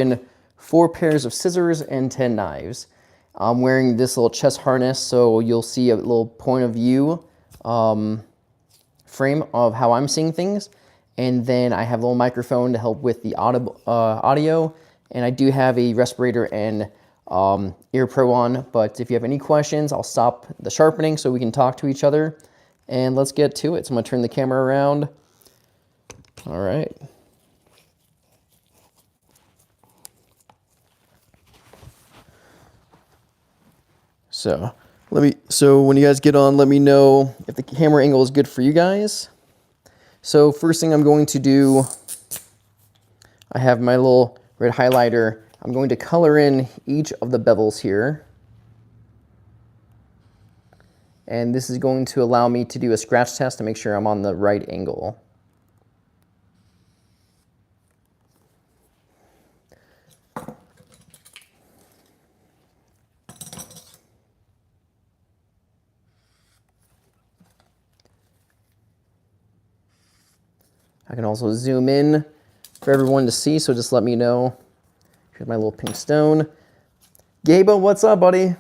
in 4 pairs of scissors and 10 knives. I'm wearing this little chest harness, so you'll see a little point of view frame of how I'm seeing things. And then I have a little microphone to help with the audio. And I do have a respirator and ear pro on. But if you have any questions, I'll stop the sharpening so we can talk to each other. And let's get to it. So I'm going to turn the camera around. All right. So when you guys get on, let me know if the camera angle is good for you guys. So first thing I'm going to do, I have my little red highlighter. I'm going to color in each of the bevels here. And this is going to allow me to do a scratch test to make sure I'm on the right angle. I can also zoom in for everyone to see, so just let me know. Here's my little pink stone. Gabo, what's up, buddy?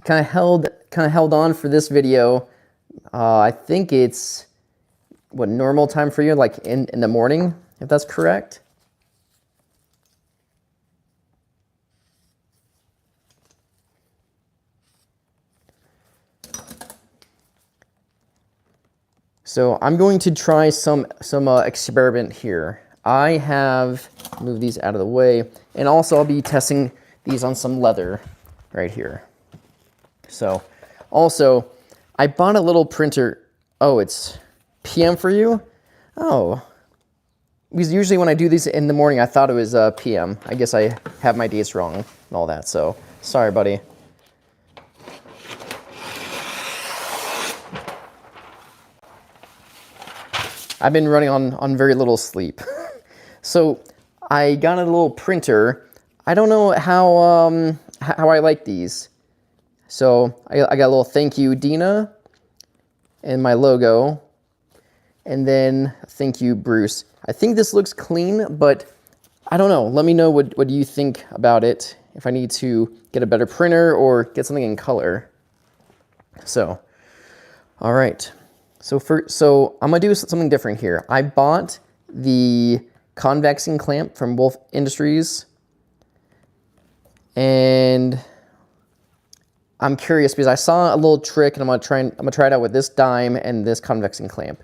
Kind of held on for this video. I think it's what, normal time for you, like in the morning, if that's correct. So I'm going to try some experiment here. I have moved these out of the way, and also I'll be testing these on some leather right here. So also I bought a little printer. Oh, it's PM for you? Oh, because usually when I do these in the morning, I thought it was PM. I guess I have my dates wrong and all that. So sorry, buddy. I've been running on very little sleep. So I got a little printer. I don't know how I like these. So I got a little thank you, Dina, and my logo. And then thank you, Bruce. I think this looks clean, but I don't know. Let me know what you think about it. If I need to get a better printer or get something in color. So, all right. So I'm gonna do something different here. I bought the convexing clamp from Wolf Industries, and I'm curious because I saw a little trick, and I'm gonna try it out with this dime and this convexing clamp.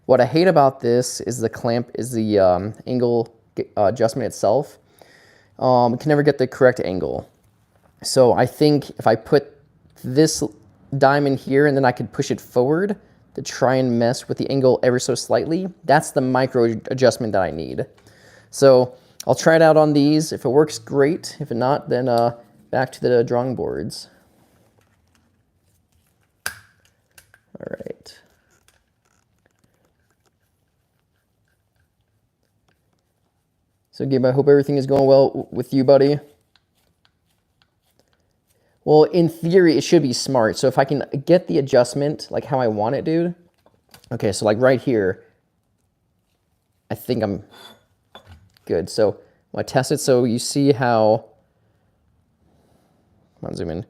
What I hate about this is the clamp is the angle adjustment itself. It can never get the correct angle. So I think if I put this dime in here and then I could push it forward to try and mess with the angle ever so slightly, that's the micro adjustment that I need. So I'll try it out on these. If it works, great. If not, then back to the drawing boards. All right. So Gabe, I hope everything is going well with you, buddy. Well, in theory, it should be smart. So if I can get the adjustment like how I want it, dude. Okay, so like right here, I think I'm good. So I'm gonna test it so you see how, come on, zoom in.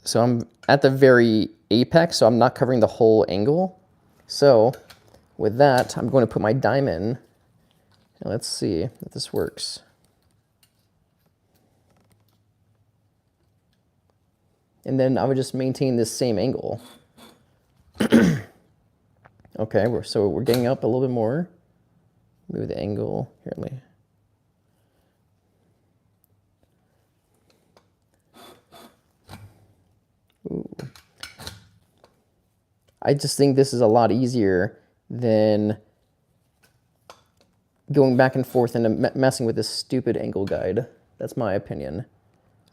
So I'm at the very apex, so I'm not covering the whole angle. So with that, I'm going to put my dime in. Now let's see if this works. And then I would just maintain this same angle. Okay, so we're getting up a little bit more. Move the angle here. Ooh. I just think this is a lot easier than going back and forth and messing with this stupid angle guide. That's my opinion.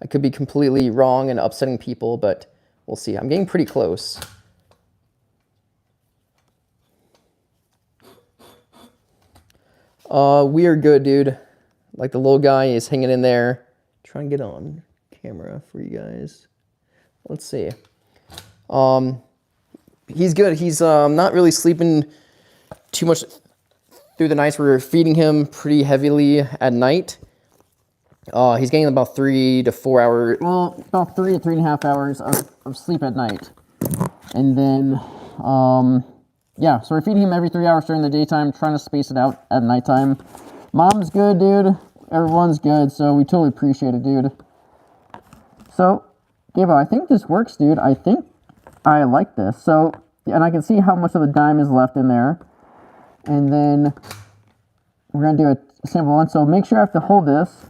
I could be completely wrong and upsetting people, but we'll see. I'm getting pretty close. We are good, dude. Like the little guy is hanging in there. Try and get on camera for you guys. Let's see. He's good. He's not really sleeping too much through the nights. We're feeding him pretty heavily at night. He's getting about 3 to 4 hours, well, about 3 to 3.5 hours of sleep at night. And then, yeah, so we're feeding him every 3 hours during the daytime, trying to space it out at nighttime. Mom's good, dude. Everyone's good, so we totally appreciate it, dude. So, Gabriel, I think this works, dude. I think I like this. So, and I can see how much of the dime is left in there. And then we're going to do a sample one. So make sure I have to hold this.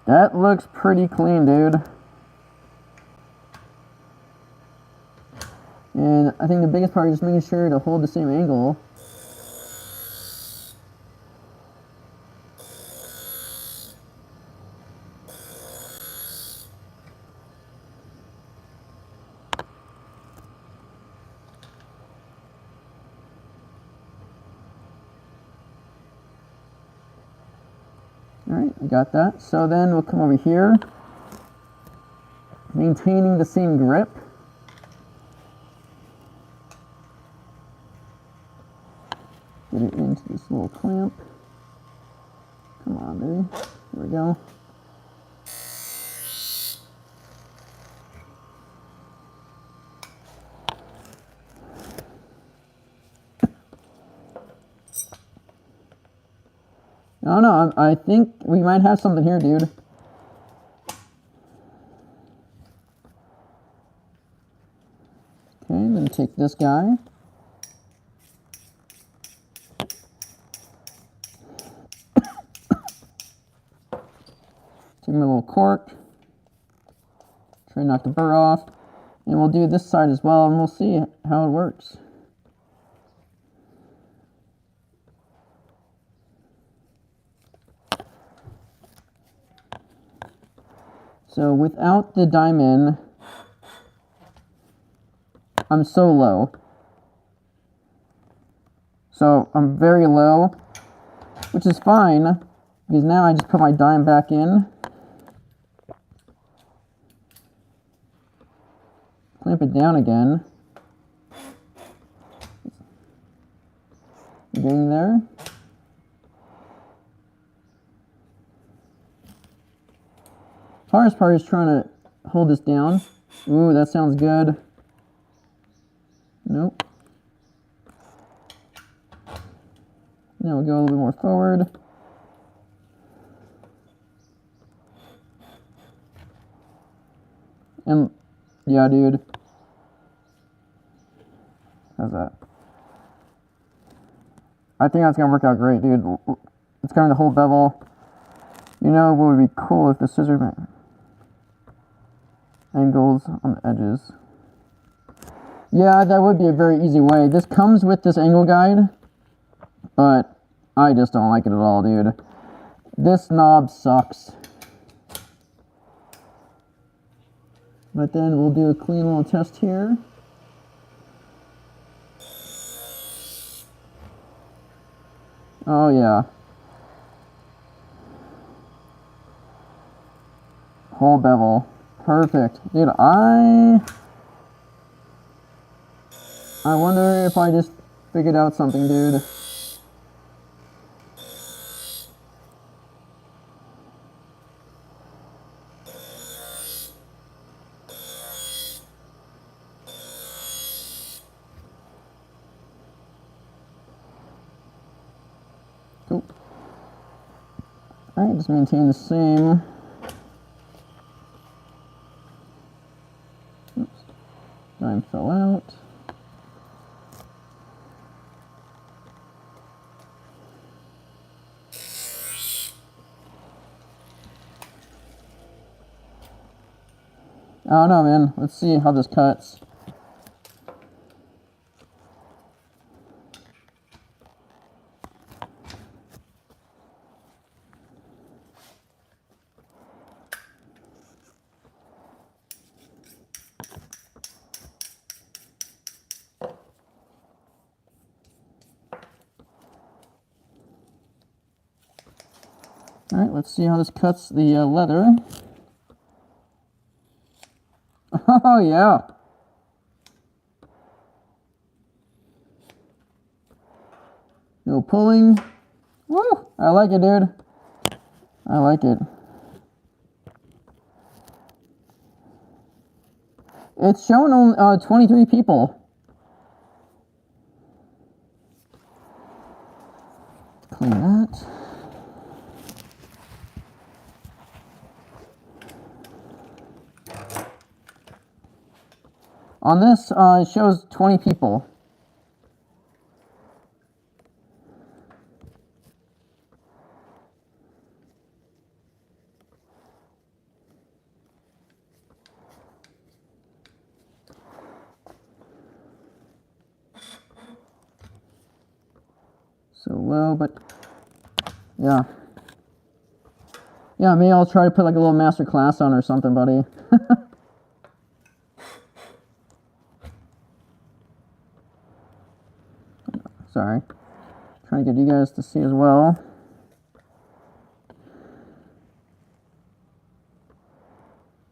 That looks pretty clean, dude. And I think the biggest part is just making sure to hold the same angle. Alright, I got that. So then we'll come over here, maintaining the same grip. Get it into this little clamp. Come on, baby. There we go. I don't know, I think we might have something here, dude. Okay, then take this guy. Take my little cork. Try to knock the burr off. And we'll do this side as well, and we'll see how it works. So without the diamond, I'm so low. So I'm very low, which is fine, because now I just put my dime back in. Clamp it down again. Getting there. Hardest part is trying to hold this down. Ooh, that sounds good. Nope. Now we'll go a little bit more forward. And yeah, dude. How's that? I think that's gonna work out great, dude. It's kind of the whole bevel. You know what would be cool if the scissor angles on the edges. Yeah, that would be a very easy way. This comes with this angle guide, but I just don't like it at all, dude. This knob sucks. But then we'll do a clean little test here. Oh yeah. Whole bevel. Perfect. Dude, I wonder if I just figured out something, dude. Cool. Alright, just maintain the same. Oops. Dime fell out. I don't know, man. Let's see how this cuts. Alright, let's see how this cuts the leather. Oh, yeah. No pulling. Woo! I like it, dude. I like it. It's showing on 23 people. Clean that. On this, it shows 20 people. So low, but yeah. Yeah, maybe I'll try to put like a little master class on or something, buddy. Sorry. Trying to get you guys to see as well.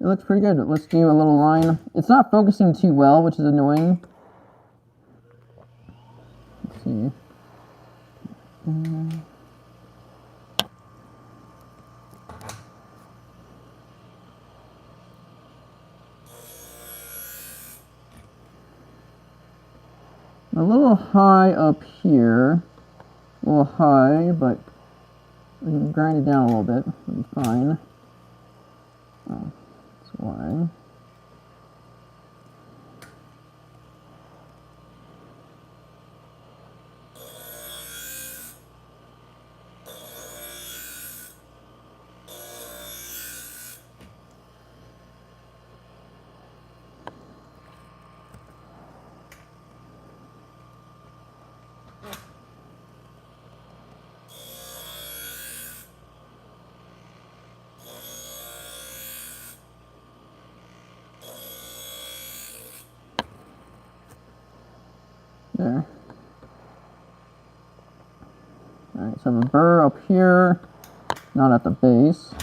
It looks pretty good. Let's do a little line. It's not focusing too well, which is annoying. Let's see. A little high up here. A little high, but we can grind it down a little bit. It'll be fine. Oh, that's why. There. Alright, so I have a burr up here, not at the base.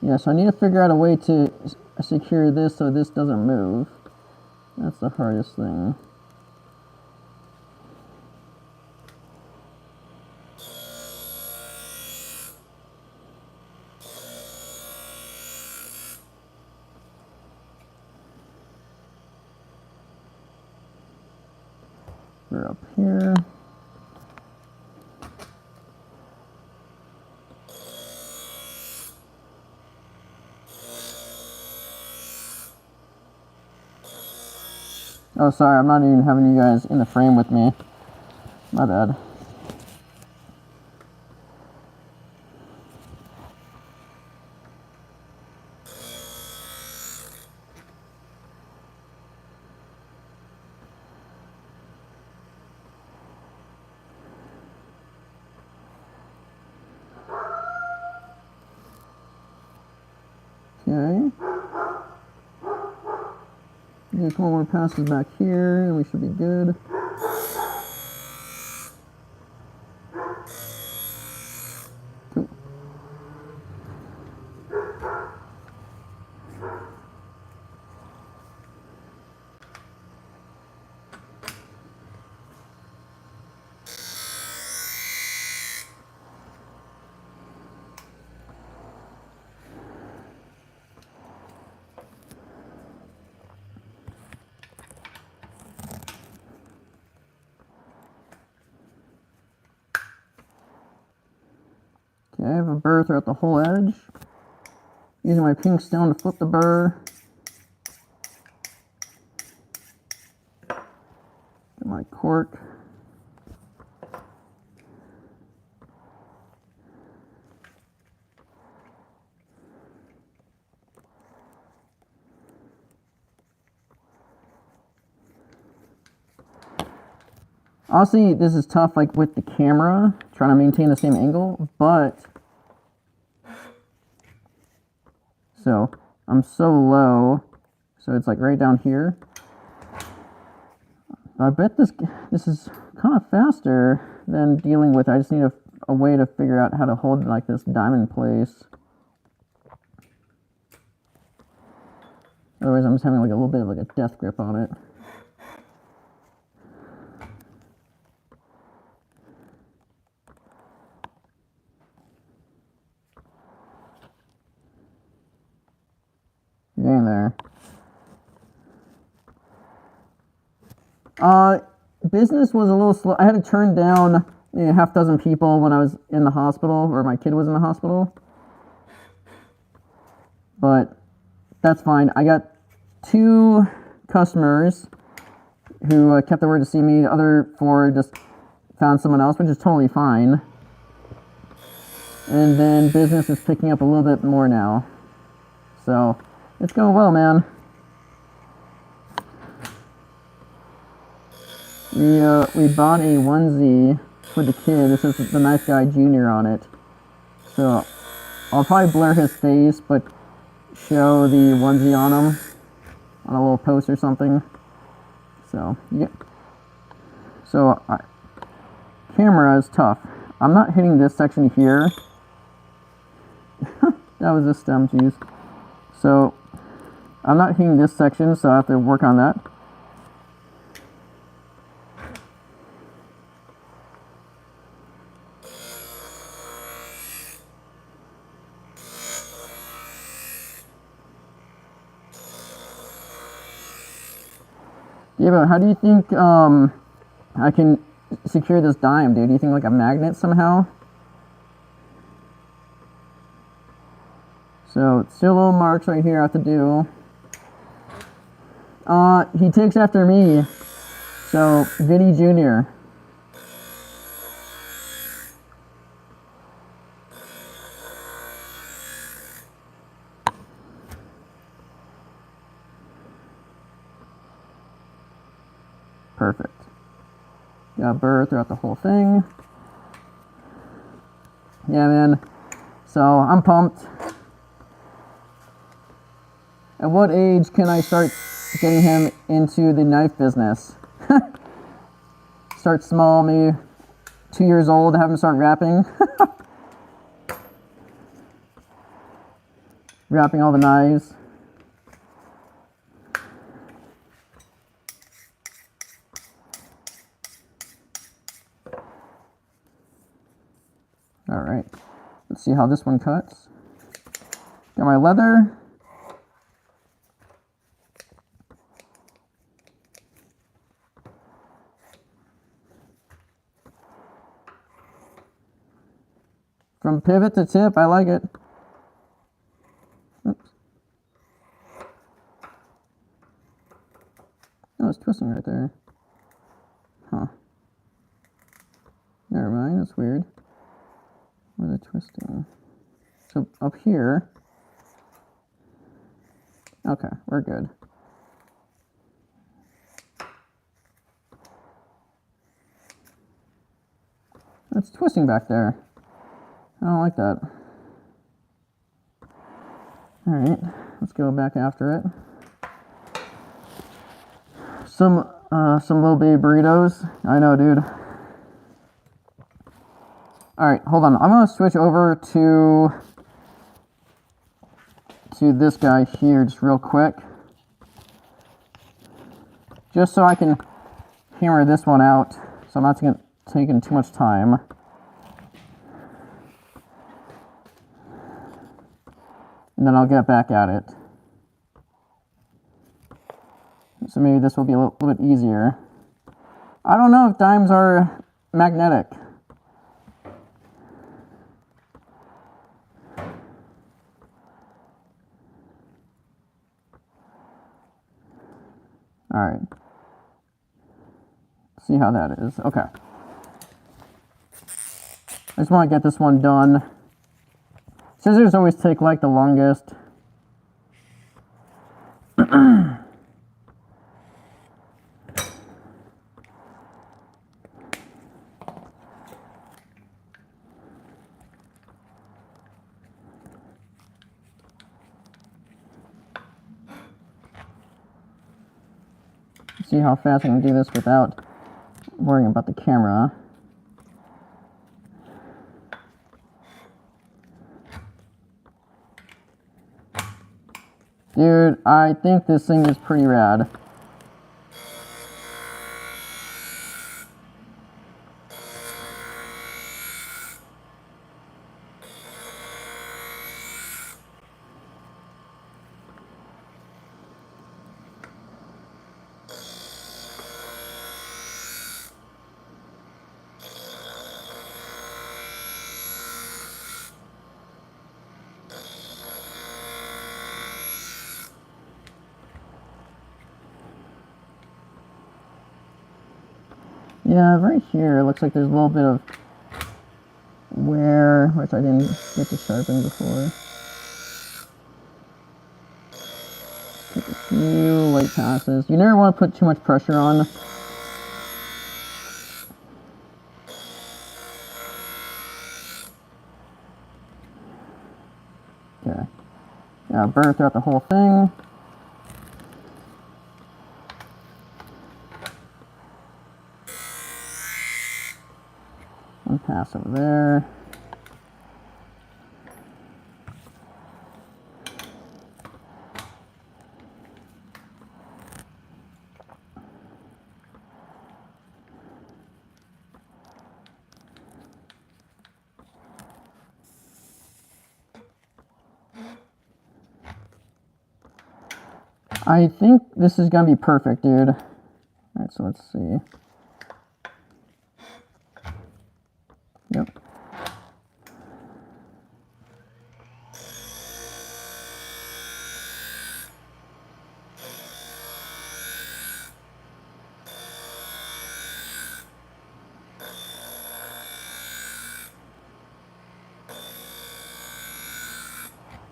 Yeah, so I need to figure out a way to secure this so this doesn't move. That's the hardest thing. We're up here. Oh, sorry, I'm not even having you guys in the frame with me. My bad. Okay. Do a couple more passes back here, and we should be good. Cool. Okay, I have a burr throughout the whole edge. Using my pink stone to flip the burr. Get my cork. Honestly, this is tough, like with the camera, trying to maintain the same angle, but so I'm so low, so it's like right down here. I bet this is kind of faster than dealing with. I just need a way to figure out how to hold like this diamond place. Otherwise, I'm just having like a little bit of like a death grip on it. Getting there. Business was a little slow. I had to turn down a half dozen people when I was in the hospital, or my kid was in the hospital. But that's fine. I got 2 customers who kept their word to see me. The other 4 just found someone else, which is totally fine. And then business is picking up a little bit more now. So it's going well, man. We bought a onesie for the kid. This is the Nice Guy Jr. on it. So I'll probably blur his face, but show the onesie on him on a little post or something. So yeah. So camera is tough. I'm not hitting this section here. That was a stem, juice. So I'm not hitting this section, so I have to work on that. Yeah, but how do you think I can secure this dime, dude? Do you think like a magnet somehow? So still little marks right here I have to do. He takes after me. So Vinny Jr. Perfect. Got a burr throughout the whole thing. Yeah, man. So I'm pumped. At what age can I start getting him into the knife business? Start small, maybe 2 years old, have him start wrapping. Wrapping all the knives. All right, let's see how this one cuts. Got my leather. From pivot to tip, I like it. Oops. Oh, it's twisting right there. Huh. Never mind, that's weird. Where's it twisting? So up here. Okay, we're good. It's twisting back there. I don't like that. All right, let's go back after it. Some little baby burritos. I know, dude. All right, hold on. I'm gonna switch over to this guy here just real quick, just so I can hammer this one out. So I'm not taking too much time. And then I'll get back at it. So maybe this will be a little bit easier. I don't know if dimes are magnetic. All right. See how that is. Okay. I just want to get this one done. Scissors always take like the longest. See how fast I can do this without worrying about the camera. Dude, I think this thing is pretty rad. Yeah, right here, it looks like there's a little bit of wear, which I didn't get to sharpen before. Take a few light passes. You never want to put too much pressure on. Okay. Yeah, burr throughout the whole thing. One pass over there. I think this is gonna be perfect, dude. Alright, so let's see. Yep.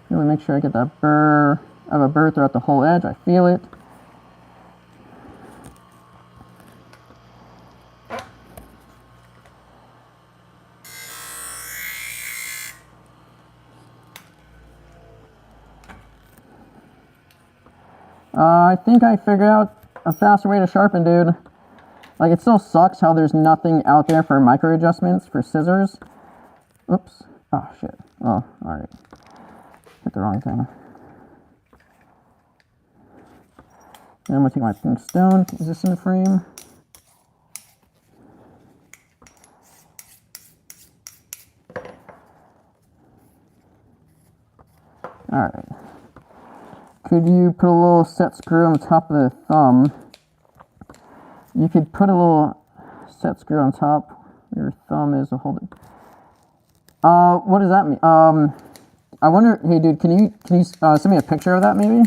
Really make sure I get that burr. I have a burr throughout the whole edge. I feel it. I think I figured out a faster way to sharpen, dude. Like, it still sucks how there's nothing out there for micro adjustments for scissors. Oops. Oh, shit. Oh, alright. Hit the wrong thing. Then I'm going to take my pink stone. Is this in the frame? Alright. Could you put a little set screw on the top of the thumb? You could put a little set screw on top where your thumb is to hold it. What does that mean? I wonder, hey dude, can you send me a picture of that maybe?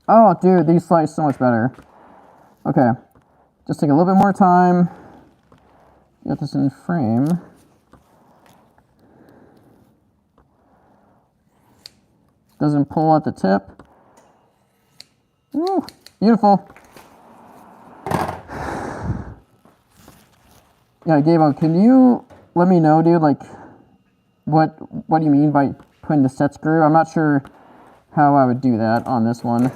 Oh dude, these slice so much better. Okay, just take a little bit more time. Get this in frame. Doesn't pull at the tip. Woo, beautiful. Yeah, Gabo, can you let me know, dude, like, what do you mean by putting the set screw? I'm not sure how I would do that on this one.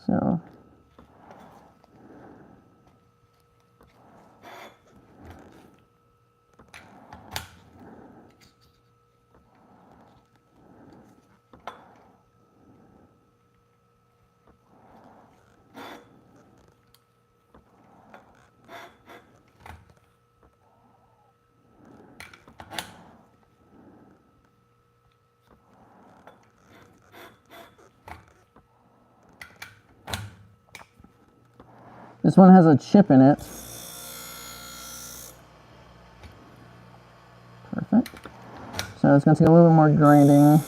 So this one has a chip in it. So it's going to take a little bit more grinding.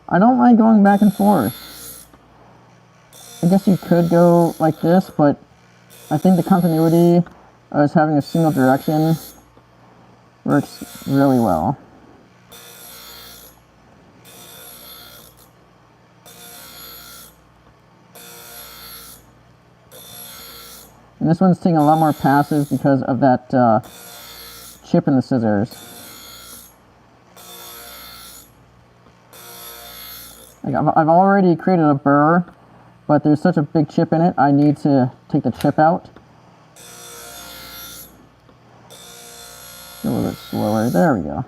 I don't mind going back and forth. I guess you could go like this, but I think the continuity of having a single direction works really well. And this one's taking a lot more passes because of that chip in the scissors. Like I've already created a burr, but there's such a big chip in it, I need to take the chip out. A little bit slower. There we go.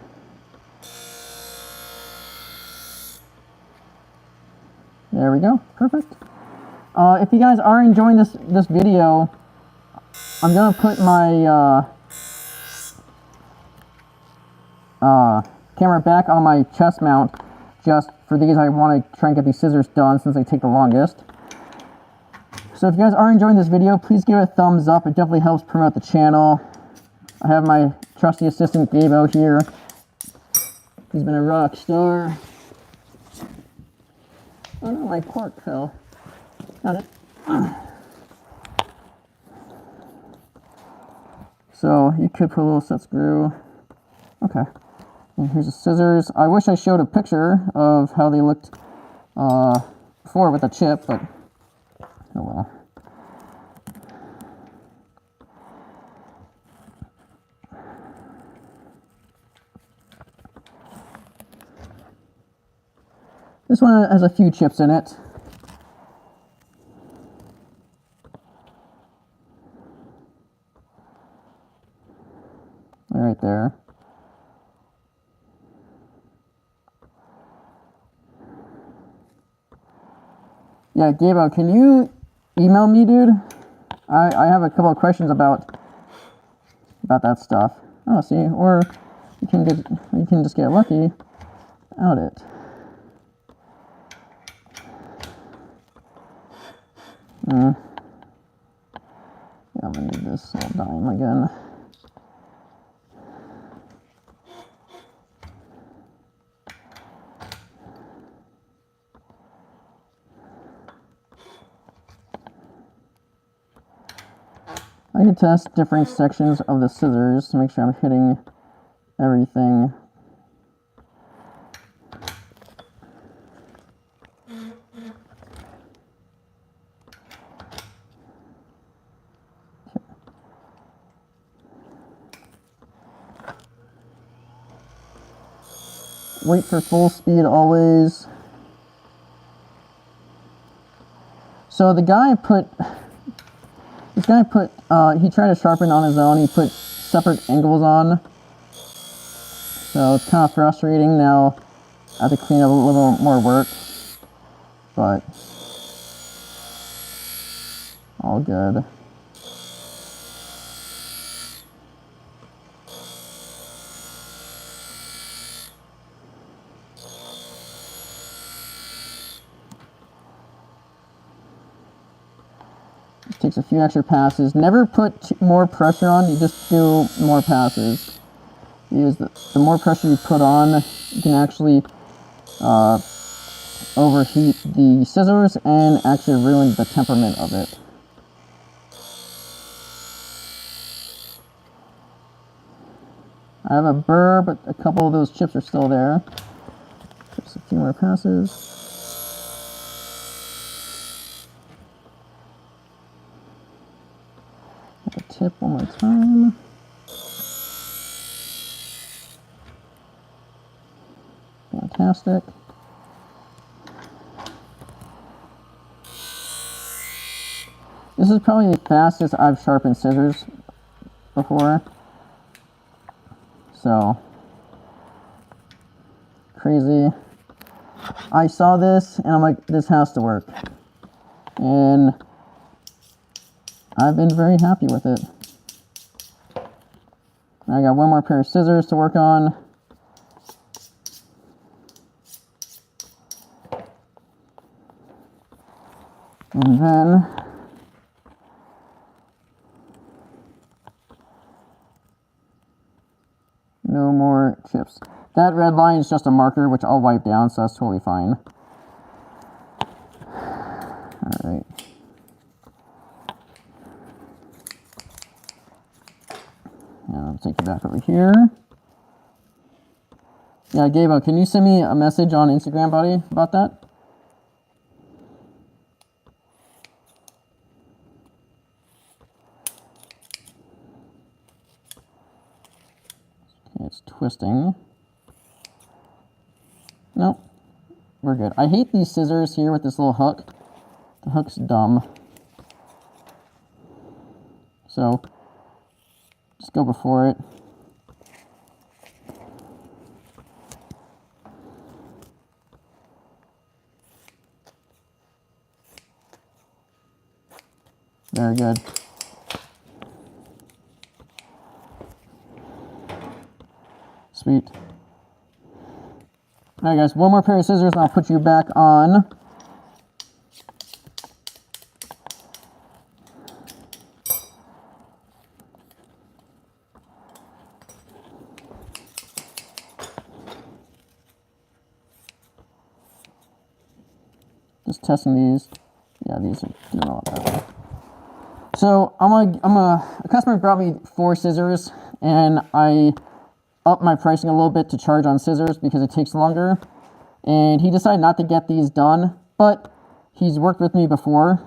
There we go. Perfect. If you guys are enjoying this video, I'm gonna put my camera back on my chest mount. Just for these, I want to try and get these scissors done since they take the longest. So if you guys are enjoying this video, please give it a thumbs up. It definitely helps promote the channel. I have my trusty assistant Gabe out here. He's been a rock star. Oh no, my cork fell. Got it. So you could put a little set screw. Okay. And here's the scissors. I wish I showed a picture of how they looked before with the chip, but oh well. This one has a few chips in it. Right there. Yeah, Gabo, can you email me, dude? I have a couple of questions about that stuff. Oh, see, or you can just get lucky out it. Yeah, I'm gonna need this little dime again. I can test different sections of the scissors to make sure I'm hitting everything. Wait for full speed always. So the guy put, he tried to sharpen on his own. He put separate angles on. So it's kind of frustrating now. I have to clean up a little more work, but all good. Takes a few extra passes. Never put more pressure on, you just do more passes. Because the more pressure you put on, you can actually overheat the scissors and actually ruin the temperament of it. I have a burr, but a couple of those chips are still there. Just a few more passes. Tip one more time. Fantastic. This is probably the fastest I've sharpened scissors before. So crazy. I saw this and I'm like, this has to work. And I've been very happy with it. I got one more pair of scissors to work on. And then no more chips. That red line is just a marker, which I'll wipe down, so that's totally fine. Alright. And I'll take you back over here. Yeah, Gabo, can you send me a message on Instagram, buddy, about that? Okay, it's twisting. Nope, we're good. I hate these scissors here with this little hook. The hook's dumb. So, just go before it. Very good. Sweet. Alright guys, one more pair of scissors and I'll put you back on. Just testing these. Yeah, these are doing a lot better. So a customer brought me 4 scissors, and I upped my pricing a little bit to charge on scissors because it takes longer. And he decided not to get these done, but he's worked with me before,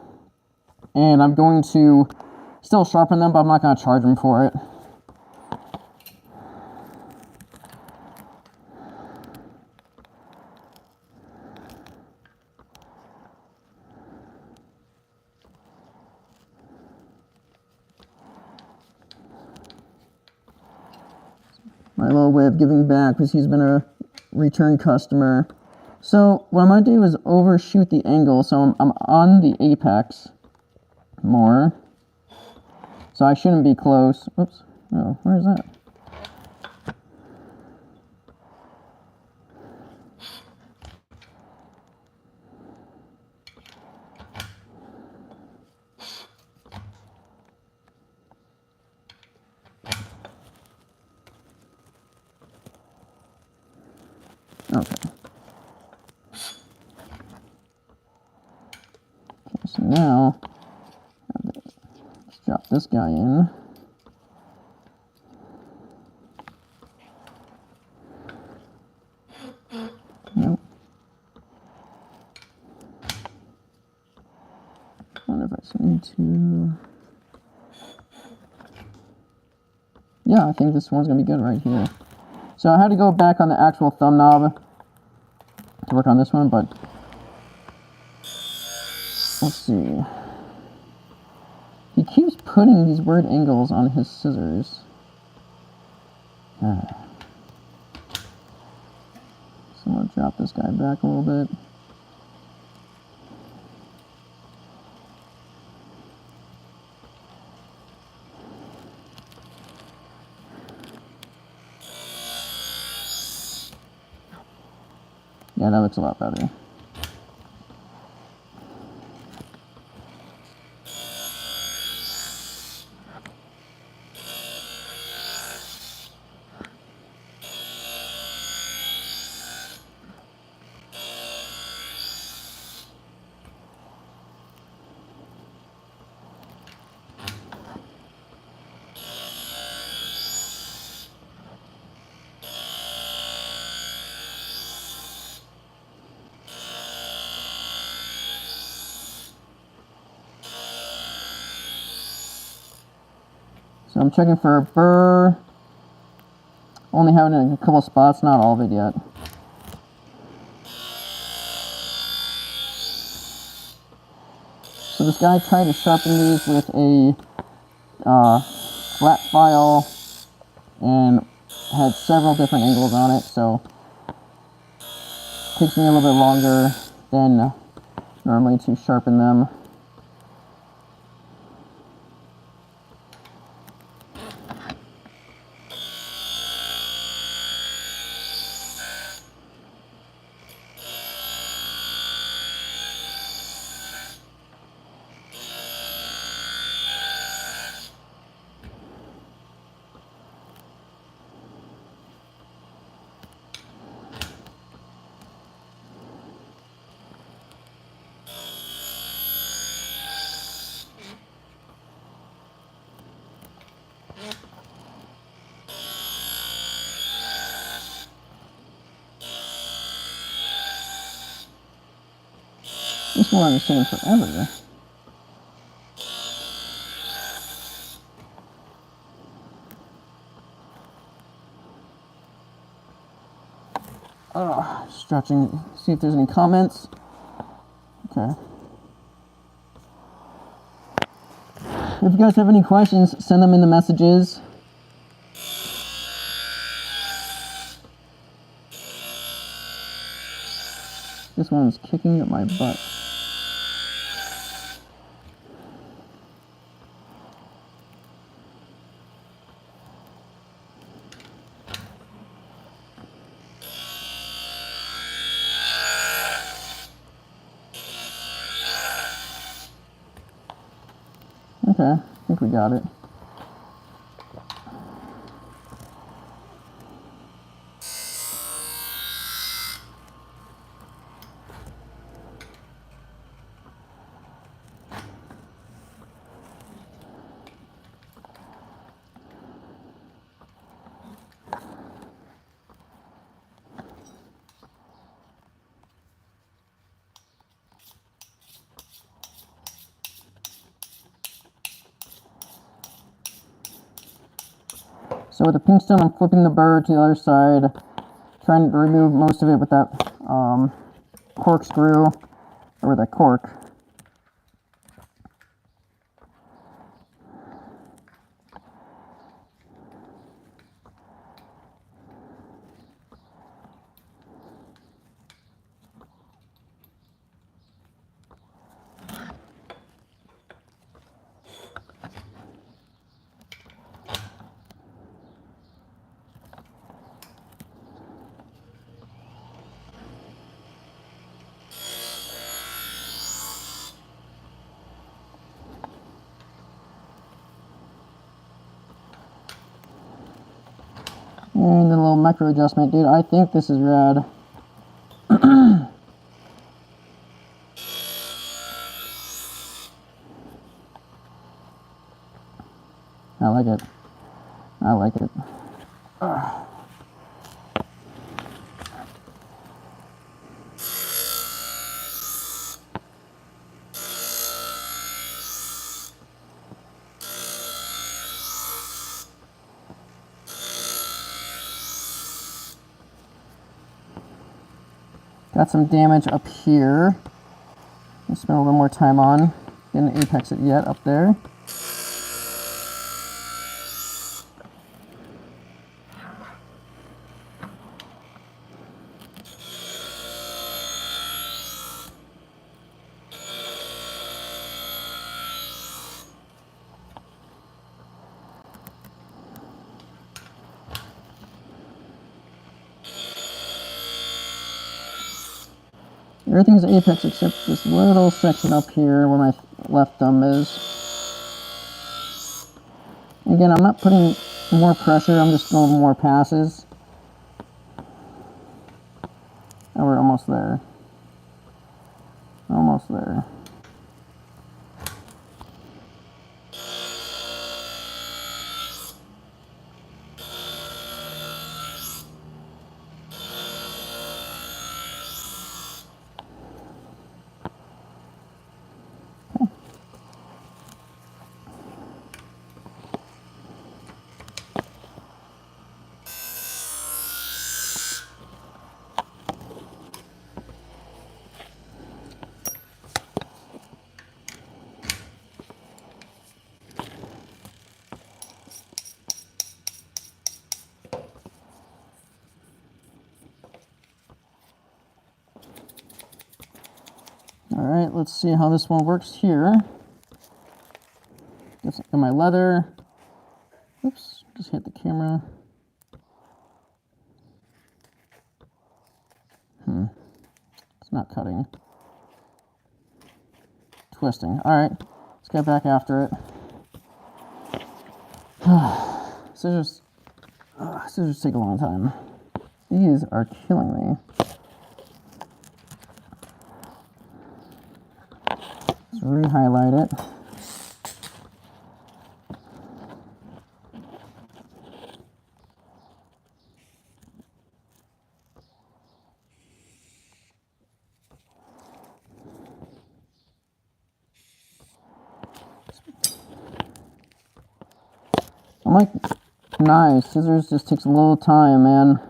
and I'm going to still sharpen them, but I'm not going to charge him for it. My little way of giving back because he's been a return customer. So what I'm going to do is overshoot the angle, so I'm on the apex more. So I shouldn't be close. Oops. Oh, where is that? Okay. Okay, so now let's drop this guy in. Nope. I wonder if I just need to. Yeah, I think this one's gonna be good right here. So I had to go back on the actual thumb knob to work on this one, but let's see. He keeps putting these weird angles on his scissors. So I'm gonna drop this guy back a little bit. Yeah, that looks a lot better. So I'm checking for a burr. Only having it in a couple spots, not all of it yet. So this guy tried to sharpen these with a flat file and had several different angles on it, so it takes me a little bit longer than normally to sharpen them. This one is taking forever. Stretching, see if there's any comments. Okay. If you guys have any questions, send them in the messages. This one's kicking my butt. Okay, I think we got it. So with the pink stone, I'm flipping the burr to the other side, trying to remove most of it with that corkscrew, or with that cork. And a little micro adjustment, dude. I think this is rad. I like it. I like it. Got some damage up here. I'll spend a little more time on. Didn't apex it yet up there. Everything's apex except this little section up here where my left thumb is. Again, I'm not putting more pressure, I'm just going more passes. And we're almost there. Almost there. Alright, let's see how this one works here. Get in my leather. Oops, just hit the camera. It's not cutting. Twisting. Alright, let's get back after it. Scissors take a long time. These are killing me. Let's re-highlight it. like knives. Scissors just takes a little time, man.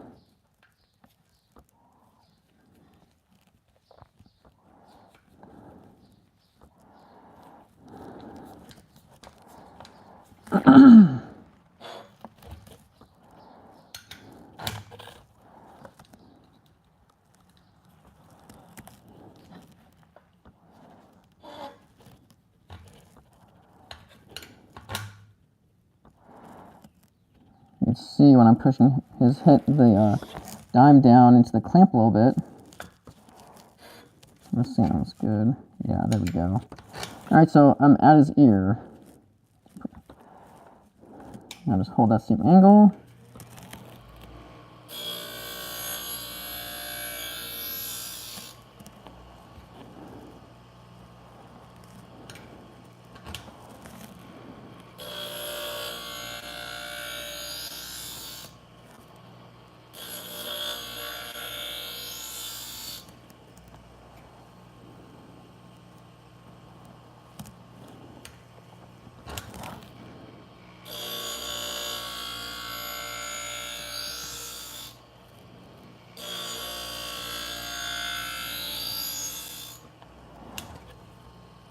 You can see when I'm pushing the dime down into the clamp a little bit. That sounds good. Yeah, there we go. Alright, so I'm at his ear. I'll just hold that same angle.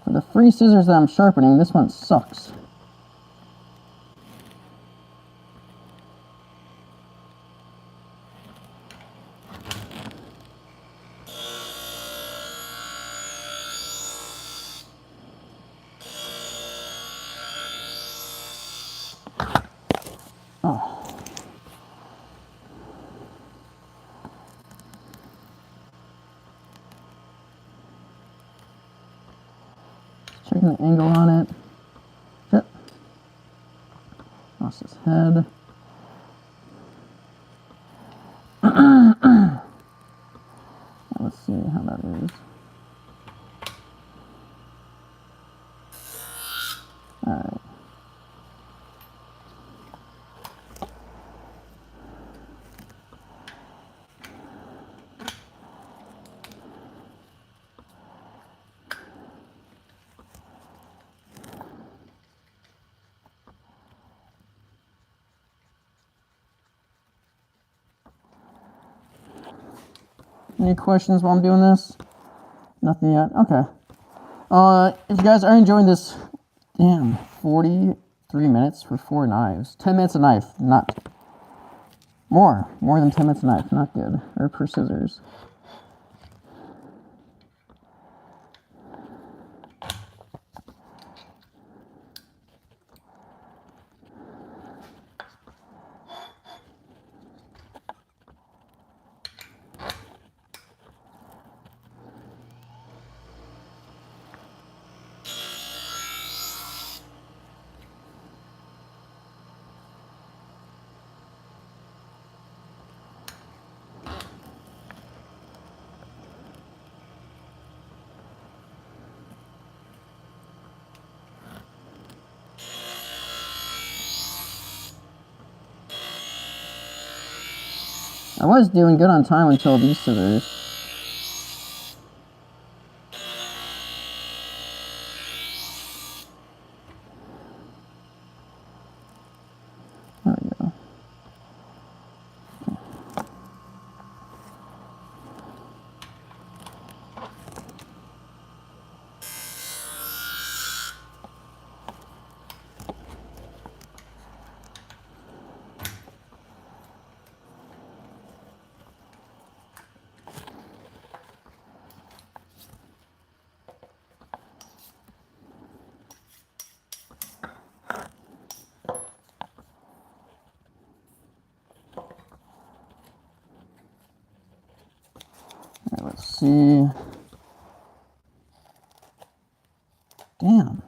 For the free scissors that I'm sharpening, this one sucks. Oh. Checking the angle on it. Shit. Lost his head. Let's see how that is. Alright. Any questions while I'm doing this? Nothing yet? Okay. If you guys are enjoying this, damn, 43 minutes for 4 knives. 10 minutes a knife, not more than 10 minutes a knife, not good. Or per scissors. I was doing good on time until these scissors. There we go. Let's see. Damn.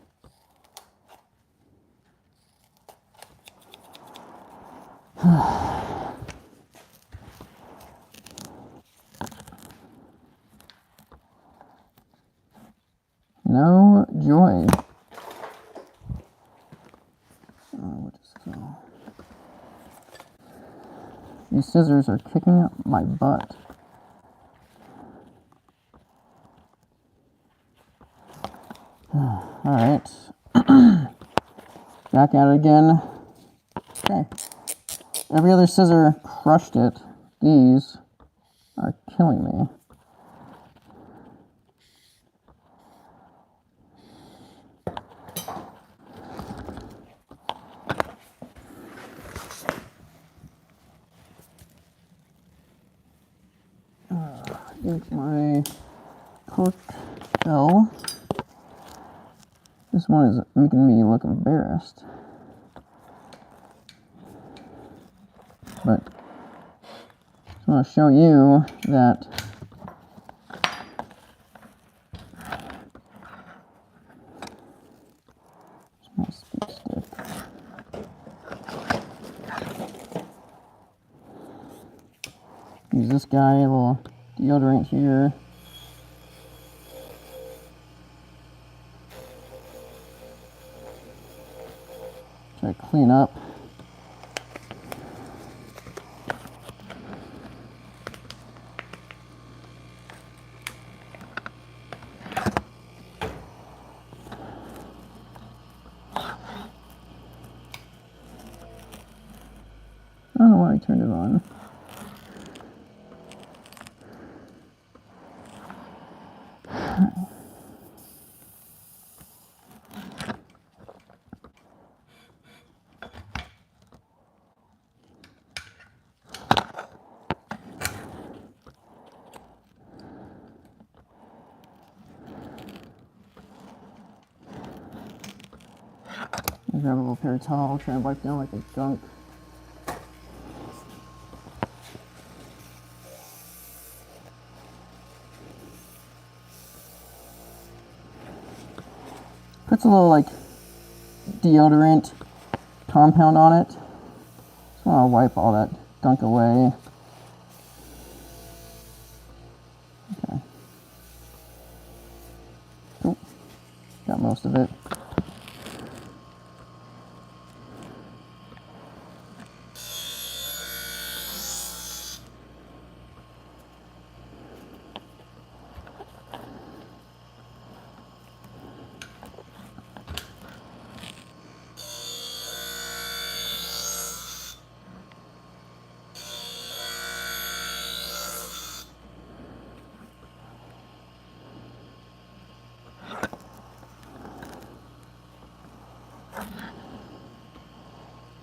No joy. What is this? These scissors are kicking up my butt. Alright. Back at it again. Okay. Every other scissor crushed it. These are killing me. Here's my cooked shell. This one is making me look embarrassed. But I just want to show you that small speed stick. Use this guy, a little deodorant here. Try to clean up. I don't know why I turned it on. Grab a little paper towel, try and wipe down like the gunk. Puts a little like deodorant compound on it. Just want to wipe all that gunk away. Okay. Cool. Got most of it.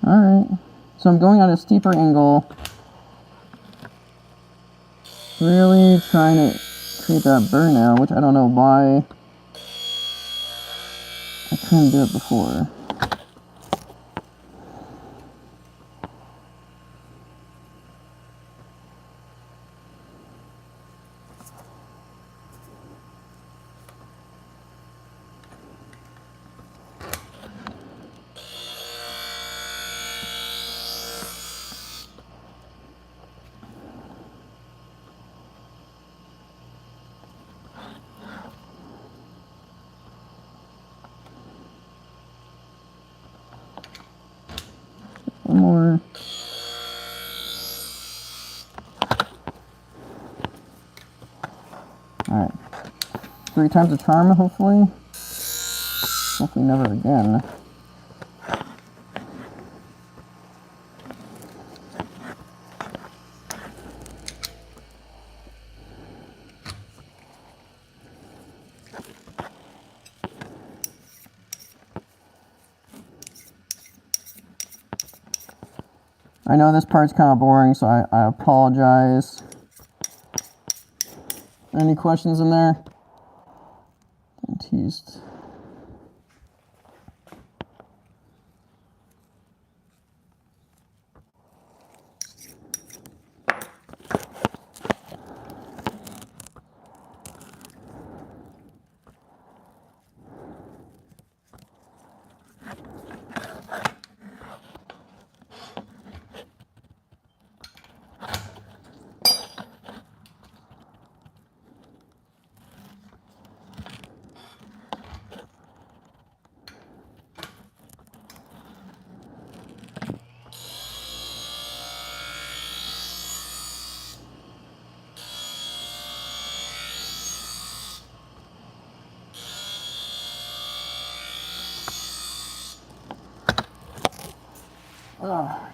Alright, so I'm going at a steeper angle, really trying to create that burnout, which I don't know why I couldn't do it before. One more. Alright. 3 times the charm, hopefully. Hopefully never again. I know this part's kind of boring, so I apologize. Any questions in there? I'm teased. Alright.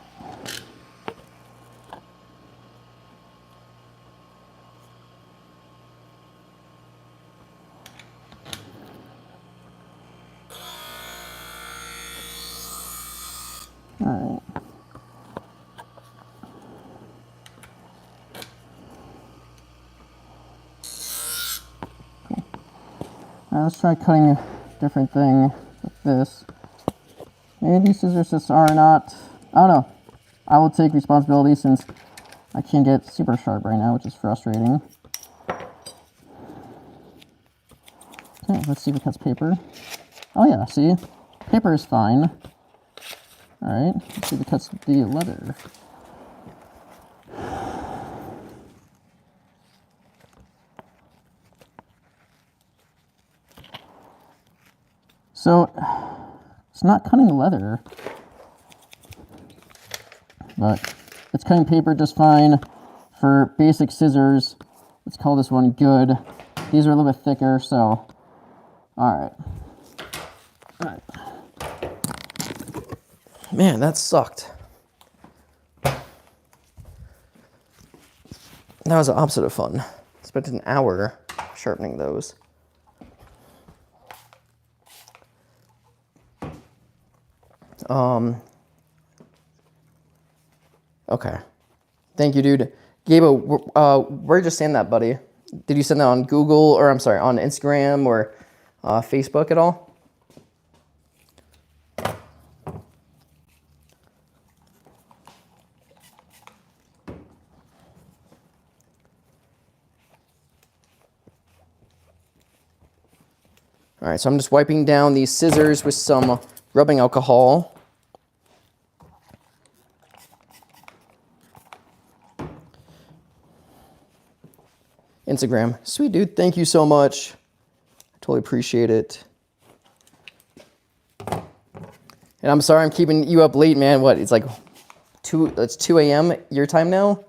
Cool. Now let's try cutting a different thing with this. Maybe these scissors just are not, I don't know. I will take responsibility since I can't get super sharp right now, which is frustrating. Okay, let's see if it cuts paper. Oh yeah, see? Paper is fine. Alright, let's see if it cuts the leather. So, it's not cutting leather, but it's cutting paper just fine. For basic scissors, let's call this one good. These are a little bit thicker, so, alright. Alright. Man, that sucked. That was the opposite of fun. Spent an hour sharpening those. Okay. Thank you, dude. Gabo, where'd you send that, buddy? Did you send that on Google, or I'm sorry, on Instagram or Facebook at all? All right, so I'm just wiping down these scissors with some rubbing alcohol. Instagram. Sweet, dude. Thank you so much. I totally appreciate it. And I'm sorry I'm keeping you up late, man. What? It's like it's 2 a.m. your time now?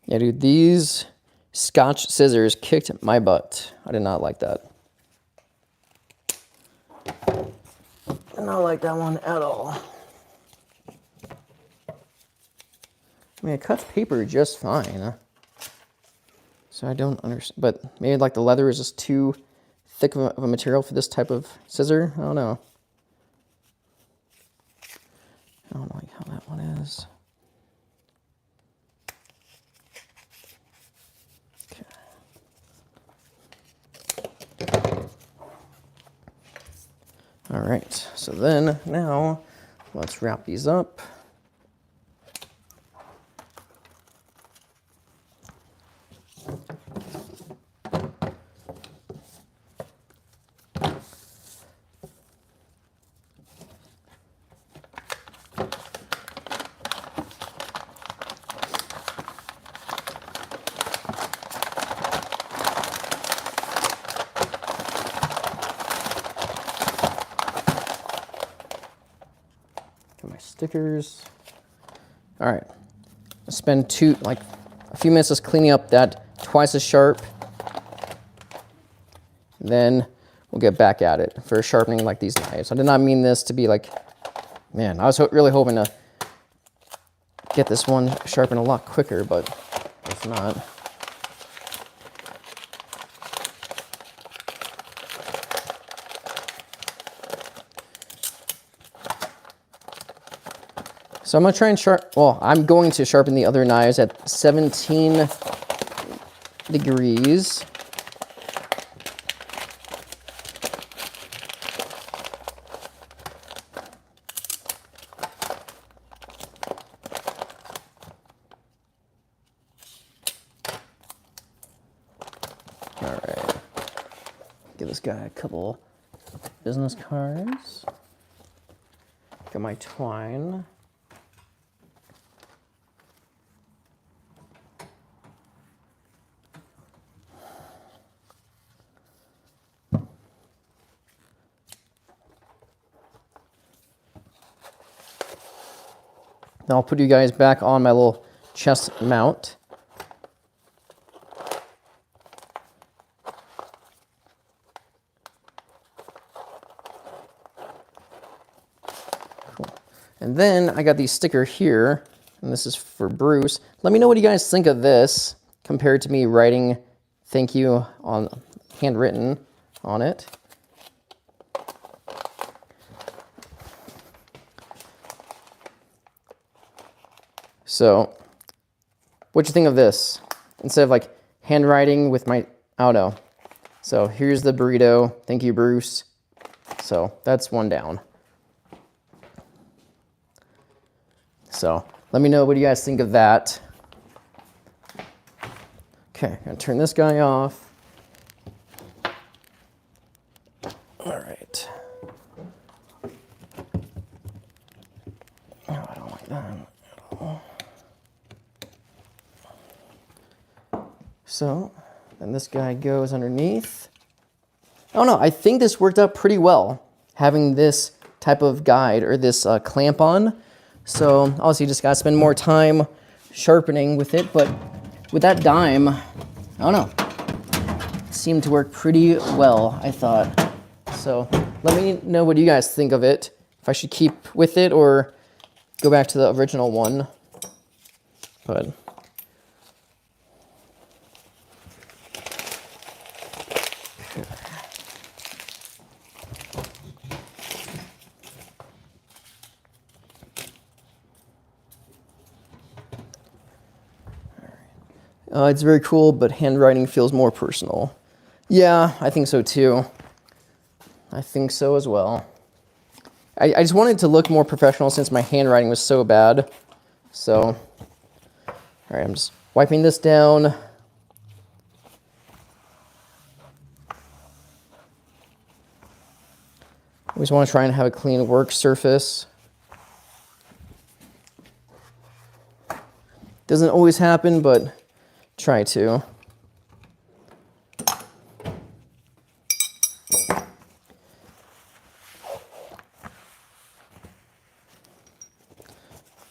Yeah, dude, these Scotch scissors kicked my butt. I did not like that. Did not like that one at all. I mean, it cuts paper just fine. So I don't understand. But maybe like the leather is just too thick of a material for this type of scissor. I don't know. I don't like how that one is. All right, so then now let's wrap these up. Stickers. All right, I spend a few minutes just cleaning up that twice as sharp. Then we'll get back at it for sharpening like these knives. I did not mean this to be like, man, I was really hoping to get this one sharpened a lot quicker, but it's not. So I'm going to try and I'm going to sharpen the other knives at 17 degrees. All right. Give this guy a couple business cards. Got my twine. Now I'll put you guys back on my little chest mount. Cool. And then I got the sticker here, and this is for Bruce. Let me know what you guys think of this compared to me writing thank you on handwritten on it. So, what you think of this? Instead of like handwriting with my, I don't know. So here's the burrito. Thank you, Bruce. So that's one down. So let me know what you guys think of that. Okay, I'm gonna turn this guy off. All right. Oh, I don't like that at all. So, then this guy goes underneath. Oh no, I think this worked out pretty well, having this type of guide or this clamp on. So obviously just gotta spend more time sharpening with it, but with that dime, I don't know, it seemed to work pretty well, I thought. So let me know what you guys think of it, if I should keep with it or go back to the original one. But it's very cool, but handwriting feels more personal. Yeah, I think so too. I think so as well. I just wanted to look more professional since my handwriting was so bad. So, all right, I'm just wiping this down. Always want to try and have a clean work surface. Doesn't always happen, but try to.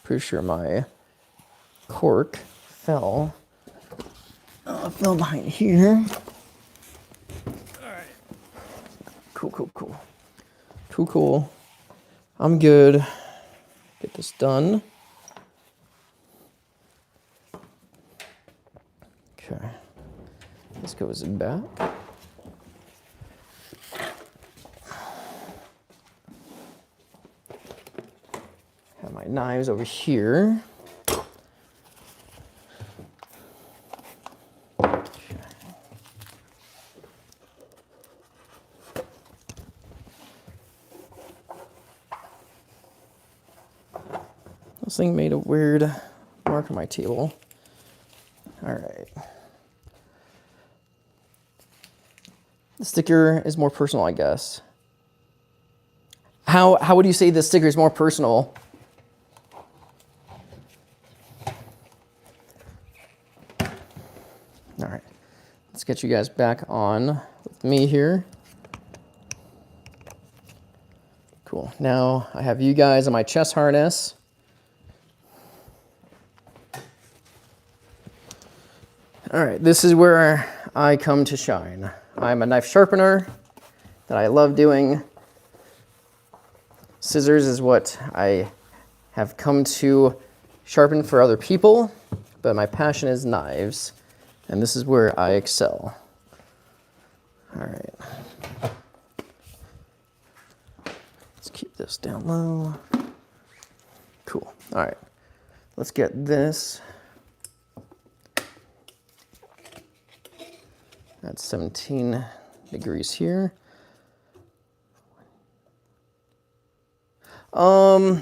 Pretty sure my cork fell. It fell behind here. All right. Cool. I'm good. Get this done. Okay. This goes back. Have my knives over here. This thing made a weird mark on my table. All right. The sticker is more personal, I guess. How would you say the sticker is more personal? All right. Let's get you guys back on with me here. Cool. Now I have you guys on my chest harness. All right, this is where I come to shine. I'm a knife sharpener that I love doing. Scissors is what I have come to sharpen for other people, but my passion is knives, and this is where I excel. All right. Let's keep this down low. Cool. All right. Let's get this. That's 17 degrees here. So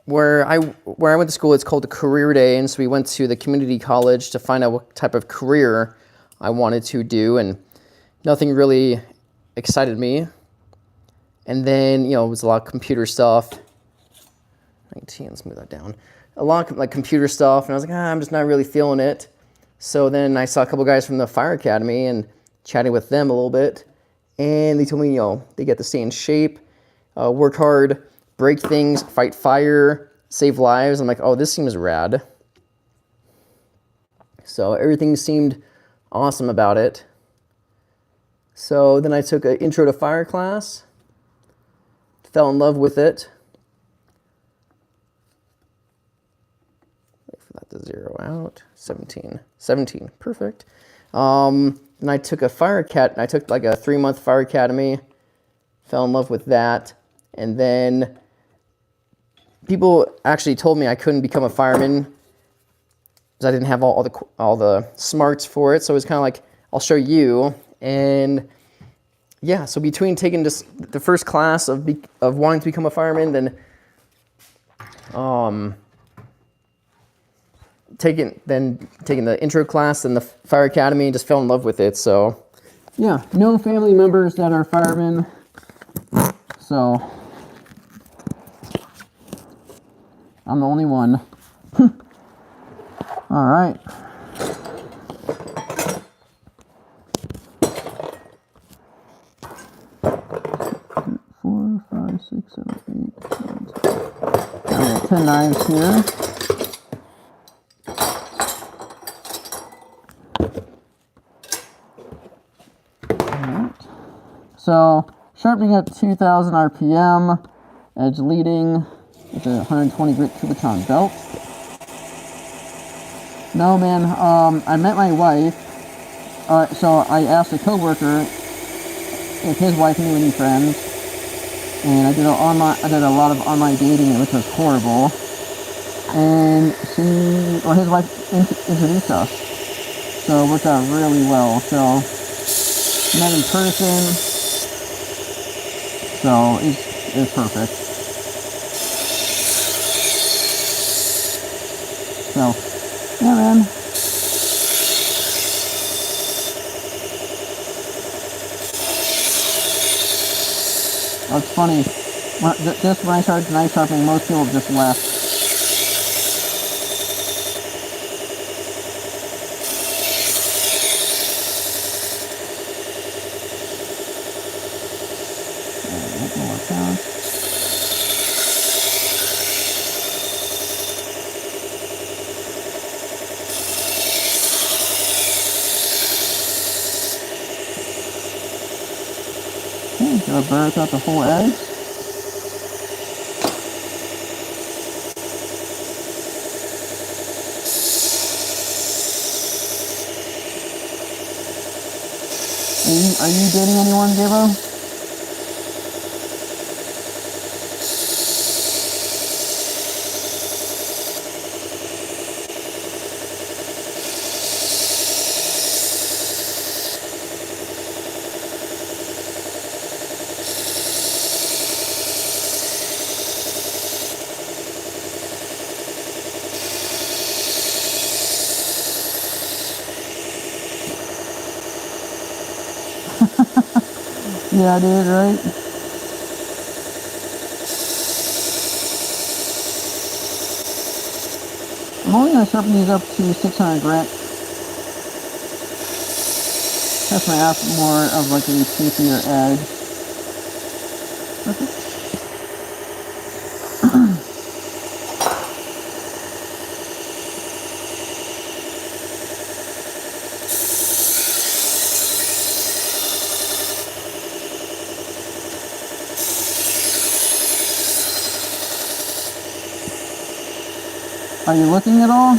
where I went to school, it's called a career day, and so we went to the community college to find out what type of career I wanted to do, and nothing really excited me. And then, you know, it was a lot of computer stuff. 19, let's move that down. A lot of like computer stuff, and I was like, I'm just not really feeling it. So then I saw a couple guys from the Fire Academy and chatted with them a little bit. And they told me, you know, they get to stay in shape, work hard, break things, fight fire, save lives. I'm like, oh, this seems rad. So everything seemed awesome about it. So then I took an Intro to Fire class, fell in love with it. Wait for that to zero out. 17, perfect. And I took a I took like a 3-month Fire Academy, fell in love with that. And then people actually told me I couldn't become a fireman because I didn't have all the smarts for it. So it was kind of like, I'll show you. And yeah, so between taking just the first class of wanting to become a fireman, then taking the intro class and the Fire Academy, just fell in love with it. So yeah, no family members that are firemen. So I'm the only one. All right. Four, five, 6, 7, 8, 9, 10. I got 10 knives here. Alright. So sharpening at 2,000 RPM, edge leading with a 120 grit Kubotan belt. No, man, I met my wife. So I asked a coworker if his wife knew any friends, and I did a lot of online dating, which was horrible. And his wife introduced us, so it worked out really well. So met in person, so it's perfect. So yeah, man. Oh, it's funny. Just when I started knife sharpening, most people just left. Alright, one more pound. Okay, gotta burn out the whole edge. Are you dating anyone, Gabo? Yeah, dude, right? I'm only going to sharpen these up to 600 grit. That's my ask more of like a stickier edge. Perfect. Are you looking at all?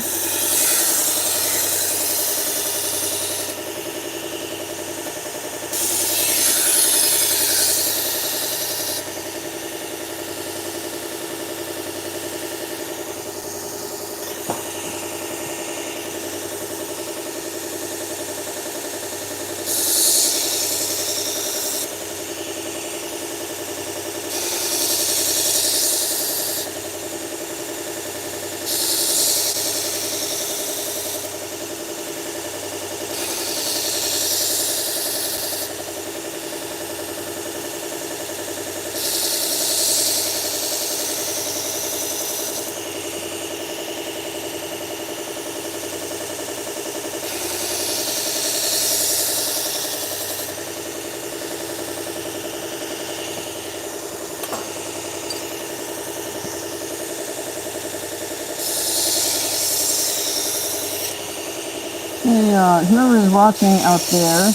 Hey, whoever is watching out there,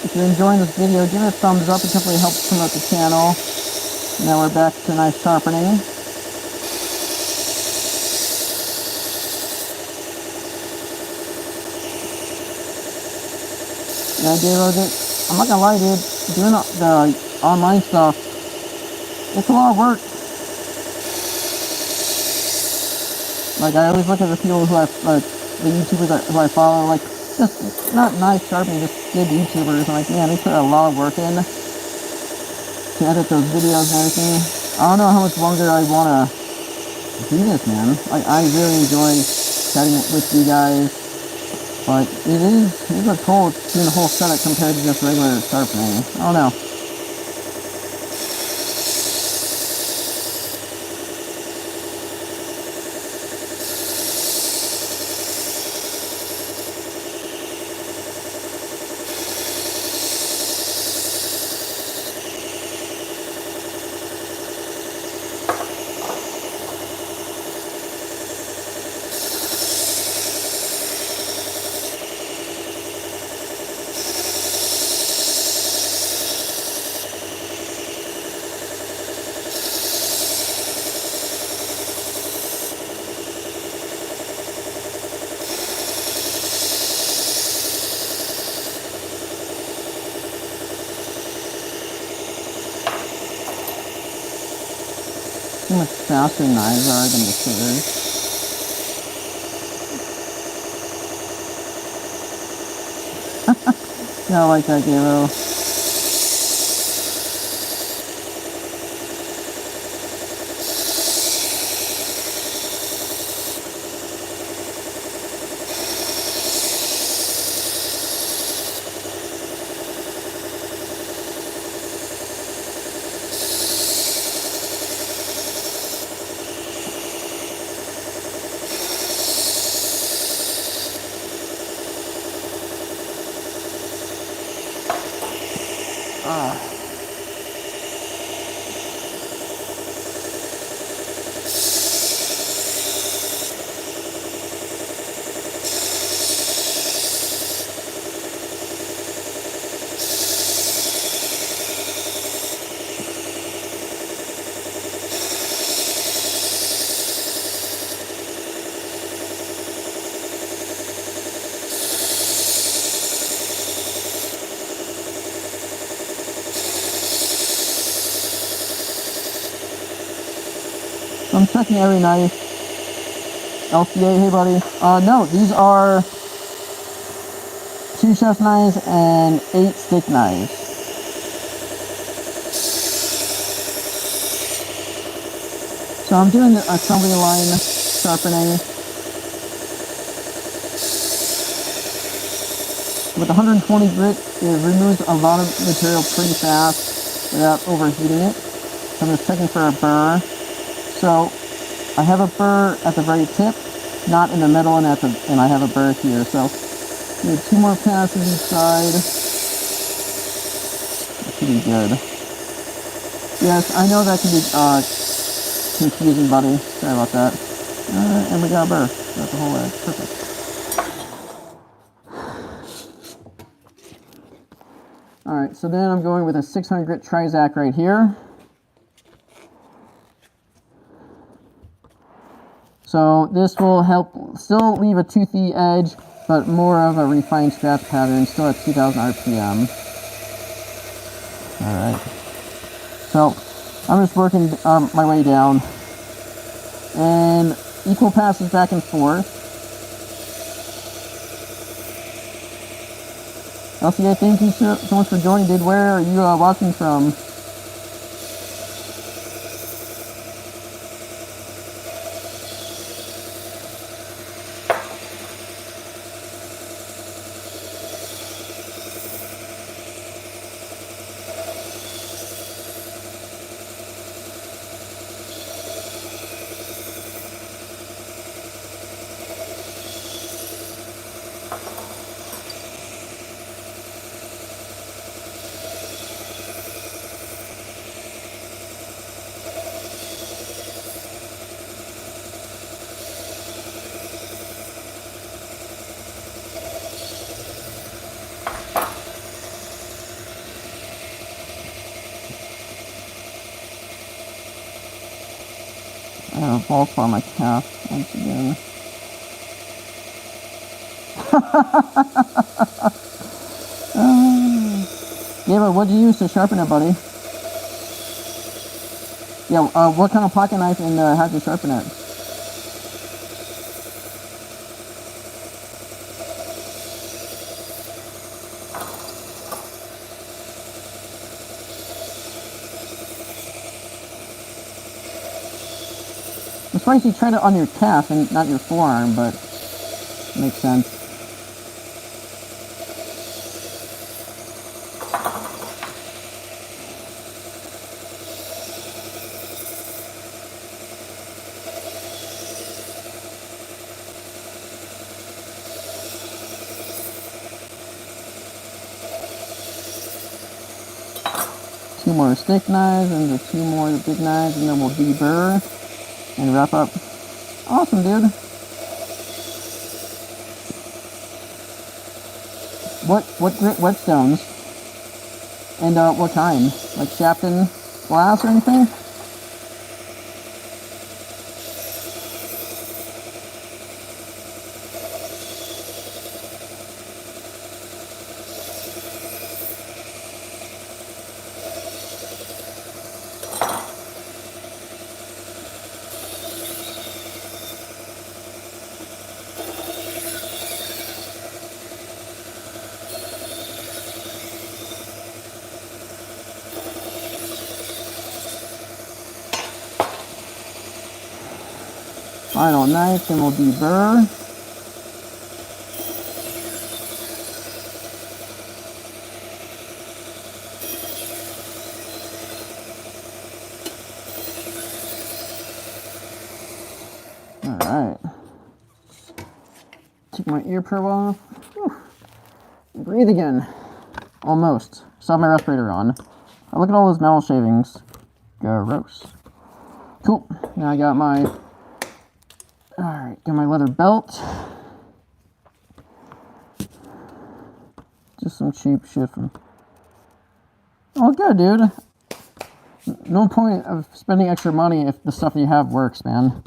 if you're enjoying this video, give it a thumbs up. It definitely helps promote the channel. Now we're back to knife sharpening. Yeah, Dave, I'm not gonna lie, dude. Doing the online stuff, it's a lot of work. Like, I always look at the people who the YouTubers who I follow, like, just not knife sharpening, just good YouTubers. I'm like, man, they put a lot of work in to edit those videos and everything. I don't know how much longer I want to do this, man. Like, I really enjoy chatting with you guys, but it is a cool doing the whole setup compared to just regular sharpening. I don't know. How much faster knives are than the scissors. Yeah, I like that, Gabo. I'm checking every knife. LCA, hey buddy. No, these are 2 chef knives and 8 stick knives. So I'm doing the assembly line sharpening. With 120 grit, it removes a lot of material pretty fast without overheating it. So I'm just checking for a burr. So I have a burr at the very tip, not in the middle, and I have a burr here. So do 2 more passes each side. That should be good. Yes, I know that can be confusing, buddy. Sorry about that. And we got a burr. That's the whole edge. Perfect. Alright, so then I'm going with a 600 grit Trizac right here. So this will help still leave a toothy edge, but more of a refined scratch pattern, still at 2000 RPM. Alright. So I'm just working my way down. And equal passes back and forth. LCA, thank you so much for joining, dude. Where are you watching from? I have a ball spot on my calf once again. Gabriel, what'd you use to sharpen it, buddy? Yeah, what kind of pocket knife and how'd you sharpen it? I'm surprised you tried it on your calf and not your forearm, but makes sense. Two more stick knives and the two more the big knives, and then we'll deburr and wrap up. Awesome, dude. What grit whetstones? And what kind? Like Shapton glass or anything? Final knife, and we'll deburr. Alright. Take my ear probe off. Whew. Breathe again. Almost. Still have my respirator on. Oh, look at all those metal shavings. Gross. Cool. Now I got my... Alright, got my leather belt. Just some cheap shit from... Oh, good, dude. No point of spending extra money if the stuff you have works, man.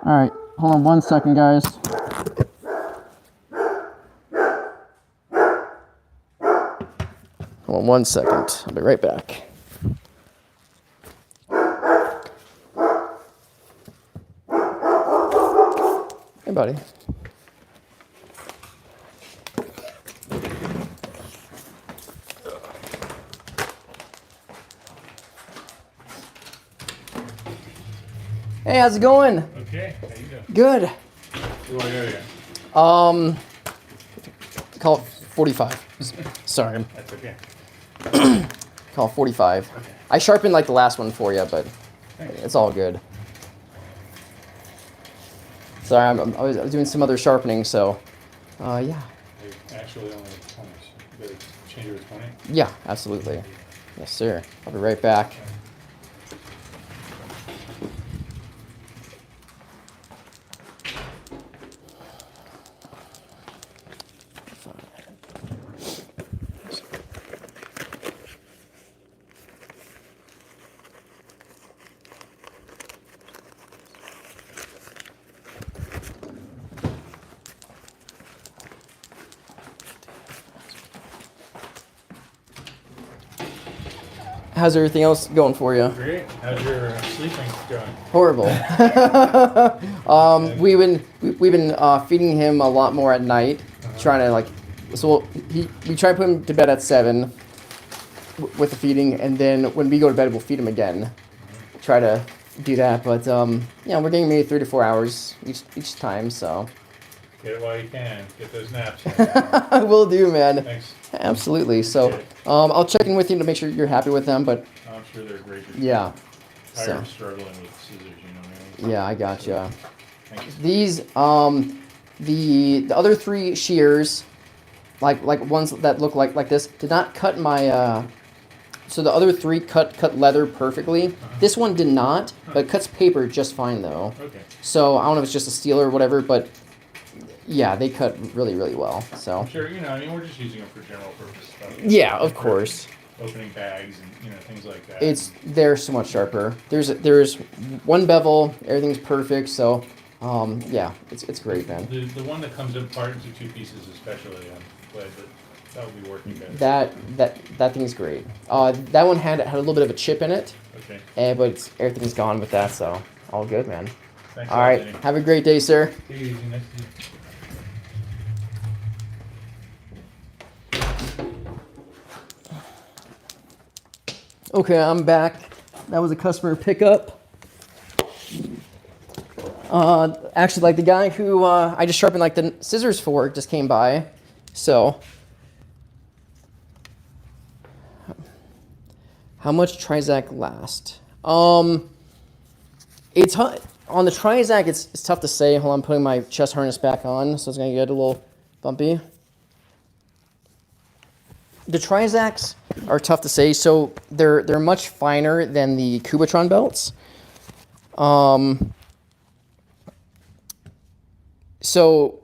Alright, hold on 1 second, guys. Hold on 1 second. I'll be right back. Hey, buddy. Hey, how's it going? Okay, how you doing? Good. What area? Call it 45. Sorry. That's okay. Call it 45. Okay. I sharpened like the last one for you, but Thanks. it's all good. Sorry, I was doing some other sharpening, so yeah. Actually, only 20. You better change it to 20. Yeah, absolutely. Yes, sir. I'll be right back. How's everything else going for you? Great. How's your sleeping going? Horrible. We've been feeding him a lot more at night, trying to we try to put him to bed at 7 with the feeding, and then when we go to bed, we'll feed him again. Try to do that, but yeah, we're getting maybe 3 to 4 hours each time, so. Get it while you can. Get those naps. I will do, man. Thanks. Absolutely. So I'll check in with you to make sure you're happy with them, but I'm sure they're great. yeah. Tired So. of struggling with scissors, you know what I mean? Yeah, I gotcha. Thanks. These the other 3 shears, like ones that look like this, did not cut my so the other 3 cut leather perfectly. This one did not, but it cuts paper just fine though. Okay. So I don't know if it's just a steel or whatever, but Yeah, they cut really, really well. So. I'm sure, I mean, we're just using them for general purpose stuff. Yeah, of course. Opening bags and, things like that. They're so much sharper. There's one bevel, everything's perfect. So, yeah, it's great, man. The one that comes apart into 2 pieces especially, I'm glad that will be working better. That thing's great. That one had a little bit of a chip in it. Okay. But everything's gone with that, so all good, man. Thanks All right, have a great day, sir. Take it easy. Nice to see you. Okay, I'm back. That was a customer pickup. Actually, like the guy who I just sharpened like the scissors for just came by. So, how much Trizac last? It's on the Trizac. It's tough to say. Hold on, I'm putting my chest harness back on, so it's gonna get a little bumpy. The Trizacs are tough to say, so they're much finer than the Kubatron belts. So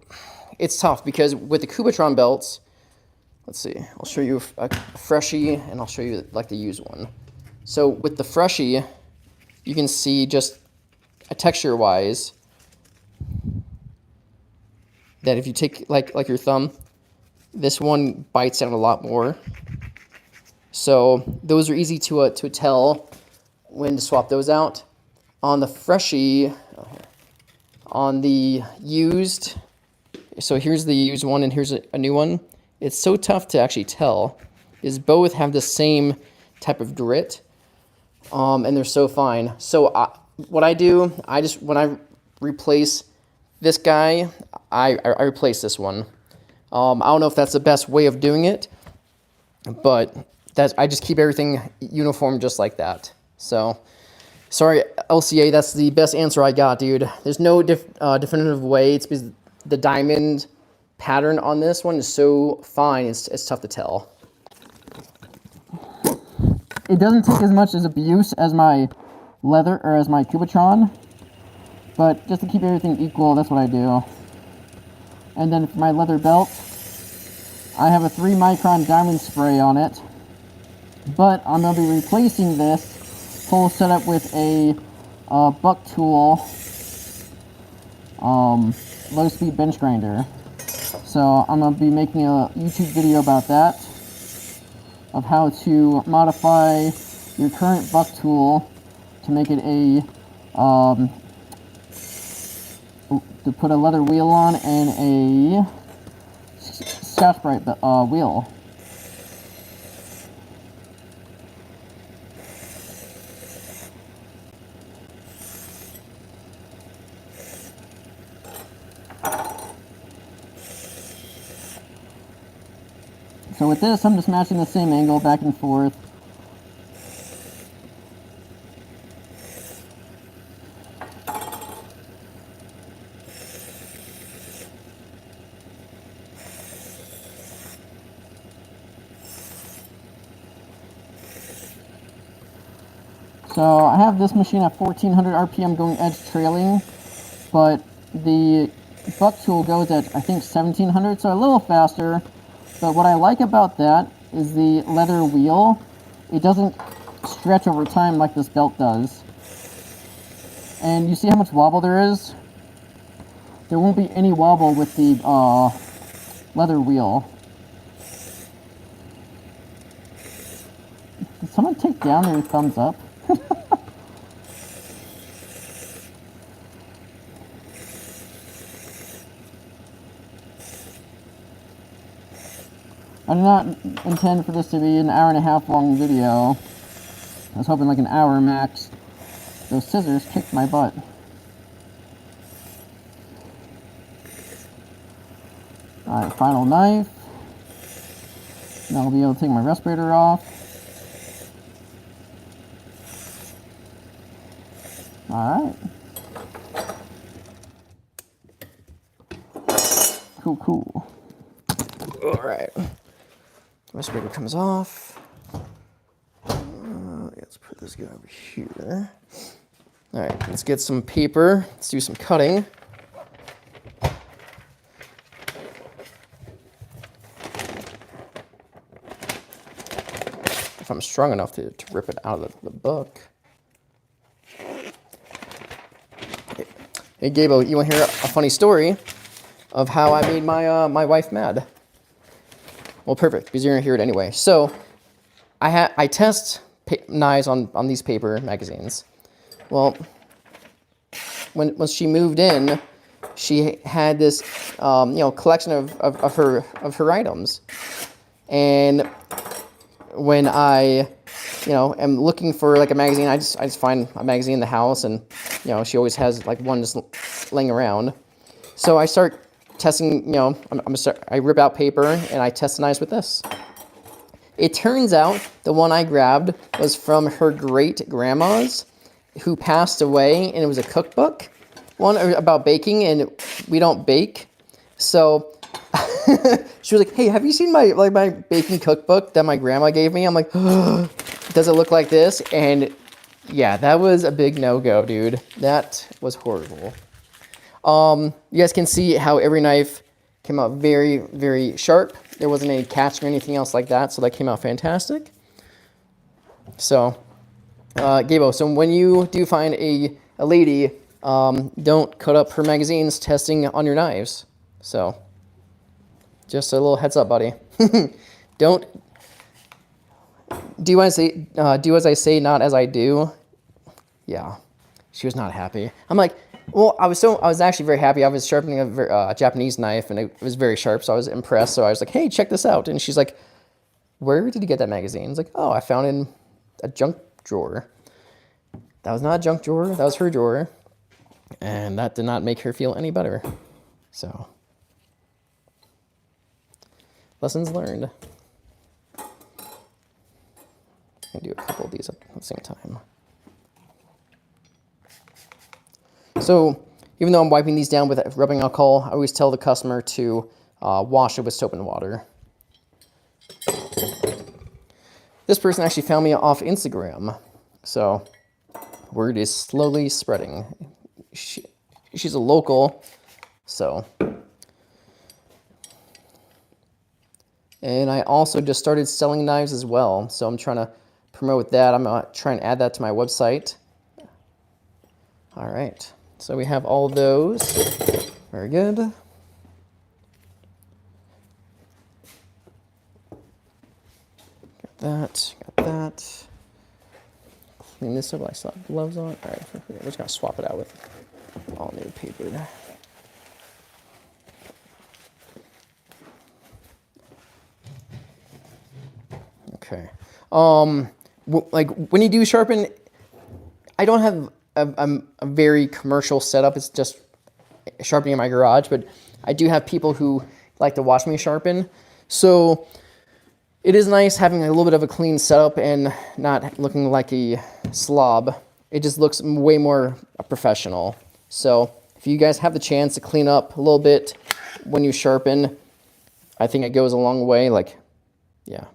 it's tough because with the Kubatron belts, let's see, I'll show you a freshie and I'll show you like the used one. So with the freshie, you can see just texture-wise that if you take like your thumb, this one bites out a lot more. So those are easy to tell when to swap those out. On the freshie, on the used, so here's the used one and here's a new one. It's so tough to actually tell, is both have the same type of grit, and they're so fine. So what I do, when I replace this guy, I replace this one. I don't know if that's the best way of doing it, but I just keep everything uniform just like that. So, sorry, LCA, that's the best answer I got, dude. There's no definitive way. It's because the diamond pattern on this one is so fine, it's tough to tell. It doesn't take as much as abuse as my leather or as my Kubatron, but just to keep everything equal, that's what I do. And then for my leather belt, I have a 3 micron diamond spray on it, but I'm going to be replacing this whole setup with a buck tool low speed bench grinder. So I'm going to be making a YouTube video about that, of how to modify your current buck tool to make it to put a leather wheel on and a Scotch-Brite wheel. So with this, I'm just matching the same angle back and forth. So I have this machine at 1400 RPM going edge trailing, but the buck tool goes at I think 1700, so a little faster. But what I like about that is the leather wheel. It doesn't stretch over time like this belt does. And you see how much wobble there is? There won't be any wobble with the leather wheel. Did someone take down their thumbs up? I do not intend for this to be an hour-and-a-half long video. I was hoping like an hour max. Those scissors kicked my butt. Alright, final knife. Now I'll be able to take my respirator off. Alright. Cool. Alright. Respirator comes off. Let's put this guy over here. Alright, let's get some paper. Let's do some cutting. if I'm strong enough to rip it out of the book. Hey, Gabo, you want to hear a funny story of how I made my wife mad? Well, perfect, because you're going to hear it anyway. So, I test knives on these paper magazines. Well, when she moved in, she had this collection of her items, and when I am looking for like a magazine, I just find a magazine in the house, and she always has like one just laying around. So I start testing. I rip out paper and I test the knives with this. It turns out the one I grabbed was from her great grandma's, who passed away, and it was a cookbook, one about baking, and we don't bake, so she was like, "Hey, have you seen my baking cookbook that my grandma gave me?" I'm like, oh, "Does it look like this?" And yeah, that was a big no-go, dude. That was horrible. You guys can see how every knife came out very, very sharp. There wasn't any catching or anything else like that, so that came out fantastic. So, Gabo, so when you do find a lady, don't cut up her magazines testing on your knives. So, just a little heads up, buddy. Don't do as I say, not as I do. Yeah, she was not happy. I'm like, well, I was actually very happy. I was sharpening a Japanese knife, and it was very sharp, so I was impressed. So I was like, hey, check this out. And she's like, where did you get that magazine? I was like, oh, I found it in a junk drawer. That was not a junk drawer. That was her drawer. And that did not make her feel any better. So, lessons learned. I can do a couple of these at the same time. So, even though I'm wiping these down with rubbing alcohol, I always tell the customer to wash it with soap and water. This person actually found me off Instagram, so word is slowly spreading. She's a local, so. And I also just started selling knives as well, so I'm trying to promote that. I'm going to try and add that to my website. All right. So we have all of those. Very good. Got that. Got that. Clean this up. I still have gloves on. All right. We're just going to swap it out with all new paper. Okay. Like when you do sharpen, I don't have a very commercial setup. It's just sharpening in my garage, but I do have people who like to watch me sharpen. So it is nice having a little bit of a clean setup and not looking like a slob. It just looks way more professional. So if you guys have the chance to clean up a little bit when you sharpen, I think it goes a long way. Like, yeah.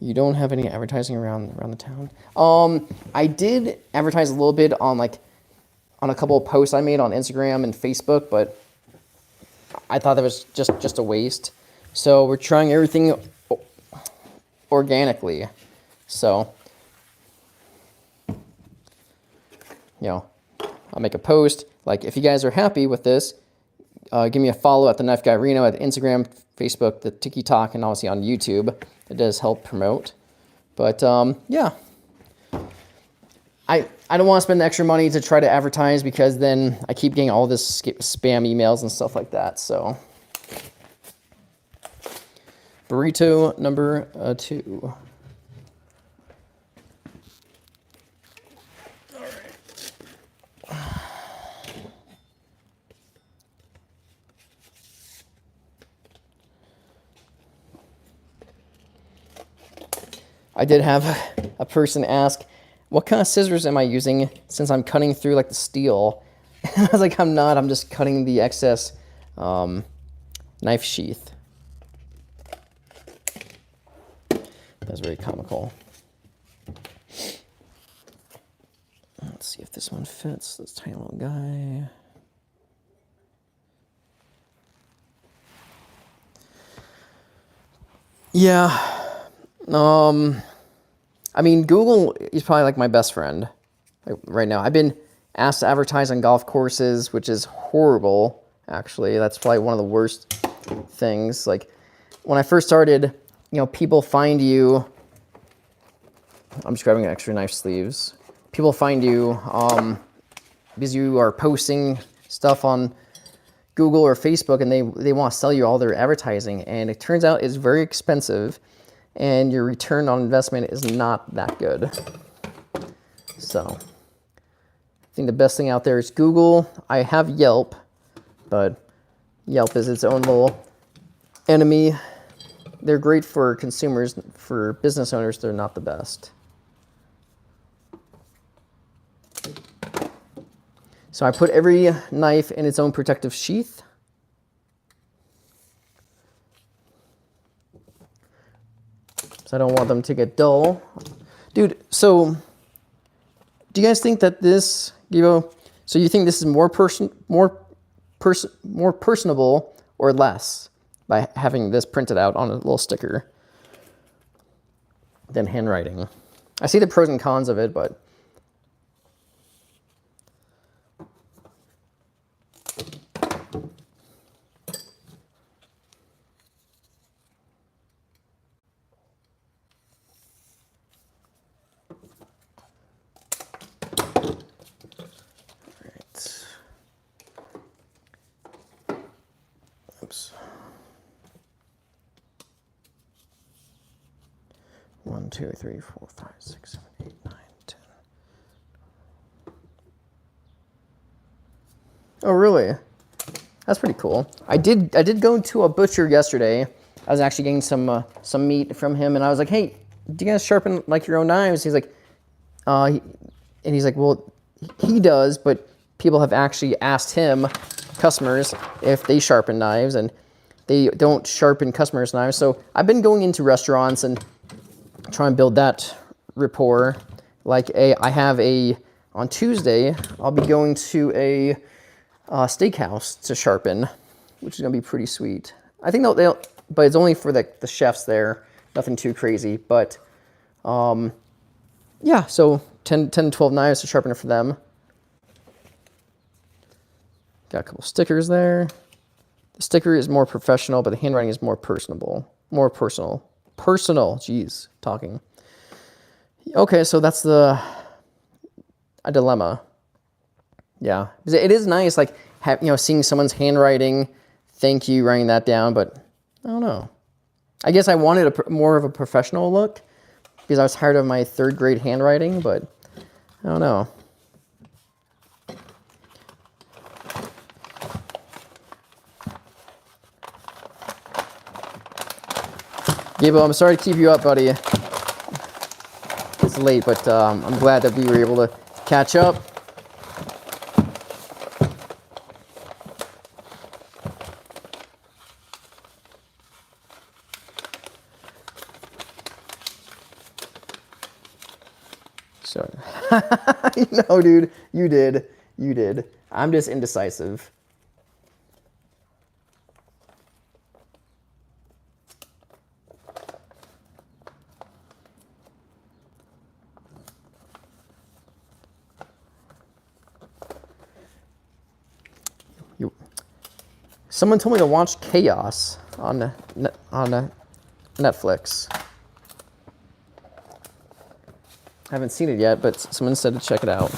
You don't have any advertising around the town? I did advertise a little bit on a couple of posts I made on Instagram and Facebook, but I thought that was just a waste. So we're trying everything organically. So, I'll make a post. Like, if you guys are happy with this, give me a follow at the Knife Guy Reno at Instagram, Facebook, the TikTok, and obviously on YouTube. It does help promote. But yeah, I don't want to spend the extra money to try to advertise, because then I keep getting all this spam emails and stuff like that. So burrito number 2. I did have a person ask, what kind of scissors am I using since I'm cutting through like the steel? And I was like, I'm not, I'm just cutting the excess knife sheath. That's very comical. Let's see if this one fits, this tiny little guy. Yeah. I mean, Google is probably like my best friend right now. I've been asked to advertise on golf courses, which is horrible, actually. That's probably one of the worst things. Like, when I first started, people find you. I'm just grabbing extra knife sleeves. People find you because you are posting stuff on Google or Facebook, and they want to sell you all their advertising, and it turns out it's very expensive, and your return on investment is not that good. So I think the best thing out there is Google. I have Yelp, but Yelp is its own little enemy. They're great for consumers. For business owners, they're not the best. So I put every knife in its own protective sheath. So I don't want them to get dull. Dude, so do you guys think that this, so you think this is more personable or less by having this printed out on a little sticker than handwriting? I see the pros and cons of it, but oops. 1, 2, 3, 4, 5, 6, 7, 8, 9, 10. Oh, really? That's pretty cool. I did go to a butcher yesterday. I was actually getting some meat from him, and I was like, "Hey, do you guys sharpen like your own knives?" He's like, and he's like, "Well, he does, but people have actually asked him, customers, if they sharpen knives, and they don't sharpen customers' knives." So I've been going into restaurants and trying to build that rapport. Like on Tuesday, I'll be going to a steakhouse to sharpen, which is gonna be pretty sweet. I think they'll but it's only for the chefs there. Nothing too crazy, but yeah. So 10 to 12 knives to sharpen it for them. Got a couple stickers there. The sticker is more professional, but the handwriting is more personable, more personal. Jeez, talking. Okay, so that's a dilemma. Yeah, it is nice, like seeing someone's handwriting. Thank you, writing that down. But I don't know. I guess I wanted more of a professional look because I was tired of my 3rd grade handwriting. But I don't know. Gable, I'm sorry to keep you up, buddy. It's late, but I'm glad that we were able to catch up. So, no, dude, you did. I'm just indecisive. Someone told me to watch Chaos on Netflix. I haven't seen it yet, but someone said to check it out.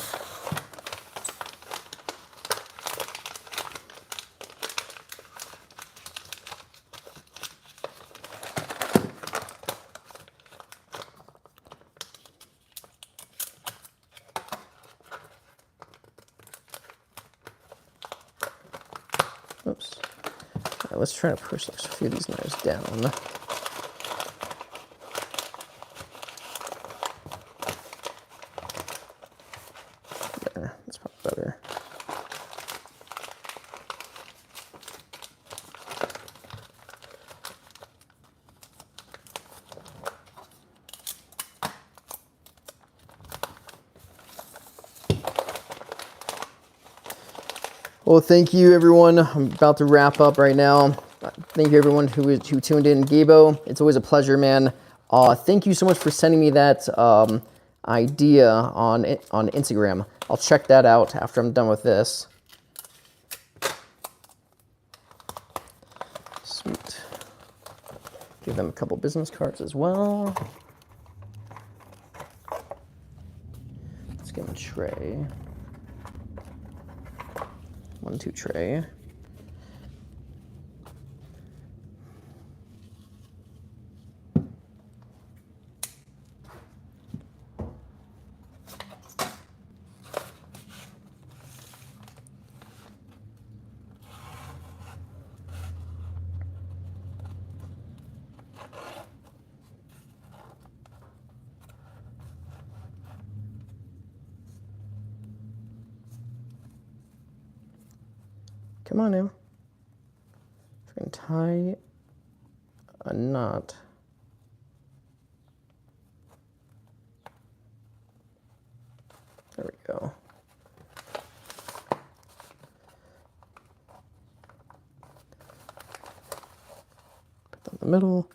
Oops. All right, let's try to push a few of these knives down. There, that's probably better. Well, thank you, everyone. I'm about to wrap up right now. Thank you everyone who tuned in. Gabo, it's always a pleasure, man. Thank you so much for sending me that idea on Instagram. I'll check that out after I'm done with this. Sweet. Give them a couple business cards as well. Let's give them a tray. 1, 2 tray. Come on now. If I can tie a knot. There we go. Put that in the middle.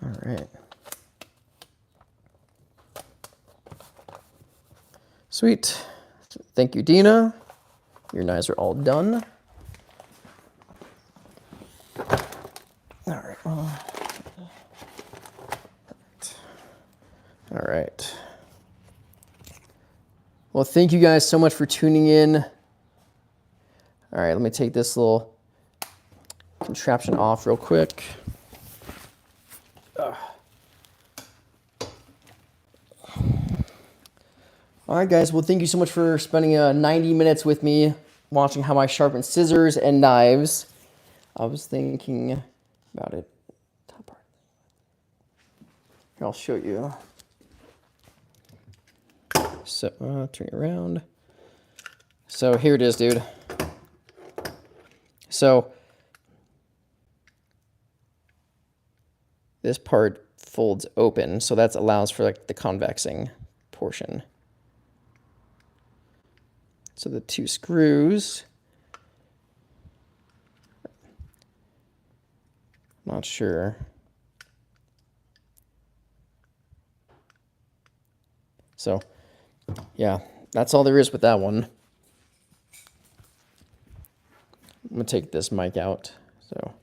All right. Sweet. Thank you, Dina. Your knives are all done. All right. All right. Well, thank you guys so much for tuning in. All right, let me take this little contraption off real quick. All right, guys. Well, thank you so much for spending 90 minutes with me watching how I sharpen scissors and knives. I was thinking about it. Top part. Here, I'll show you. So, turn it around. So here it is, dude. So this part folds open, so that allows for like the convexing portion. So the 2 screws, not sure. So yeah, that's all there is with that one. I'm gonna take this mic out. So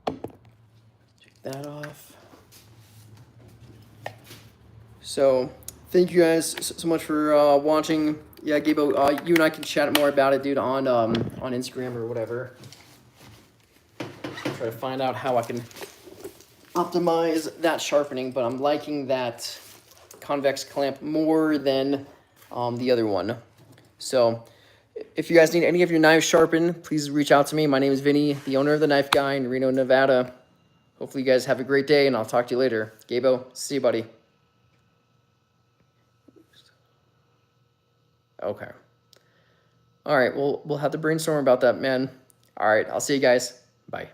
take that off. So thank you guys so much for watching. Yeah, Gabo, you and I can chat more about it, dude, on Instagram or whatever. Try to find out how I can optimize that sharpening, but I'm liking that convex clamp more than the other one. So if you guys need any of your knives sharpened, please reach out to me. My name is Vinny, the owner of The Knife Guy in Reno, Nevada. Hopefully you guys have a great day, and I'll talk to you later. Gabo, see you, buddy. Okay. All right, we'll have to brainstorm about that, man. All right, I'll see you guys. Bye.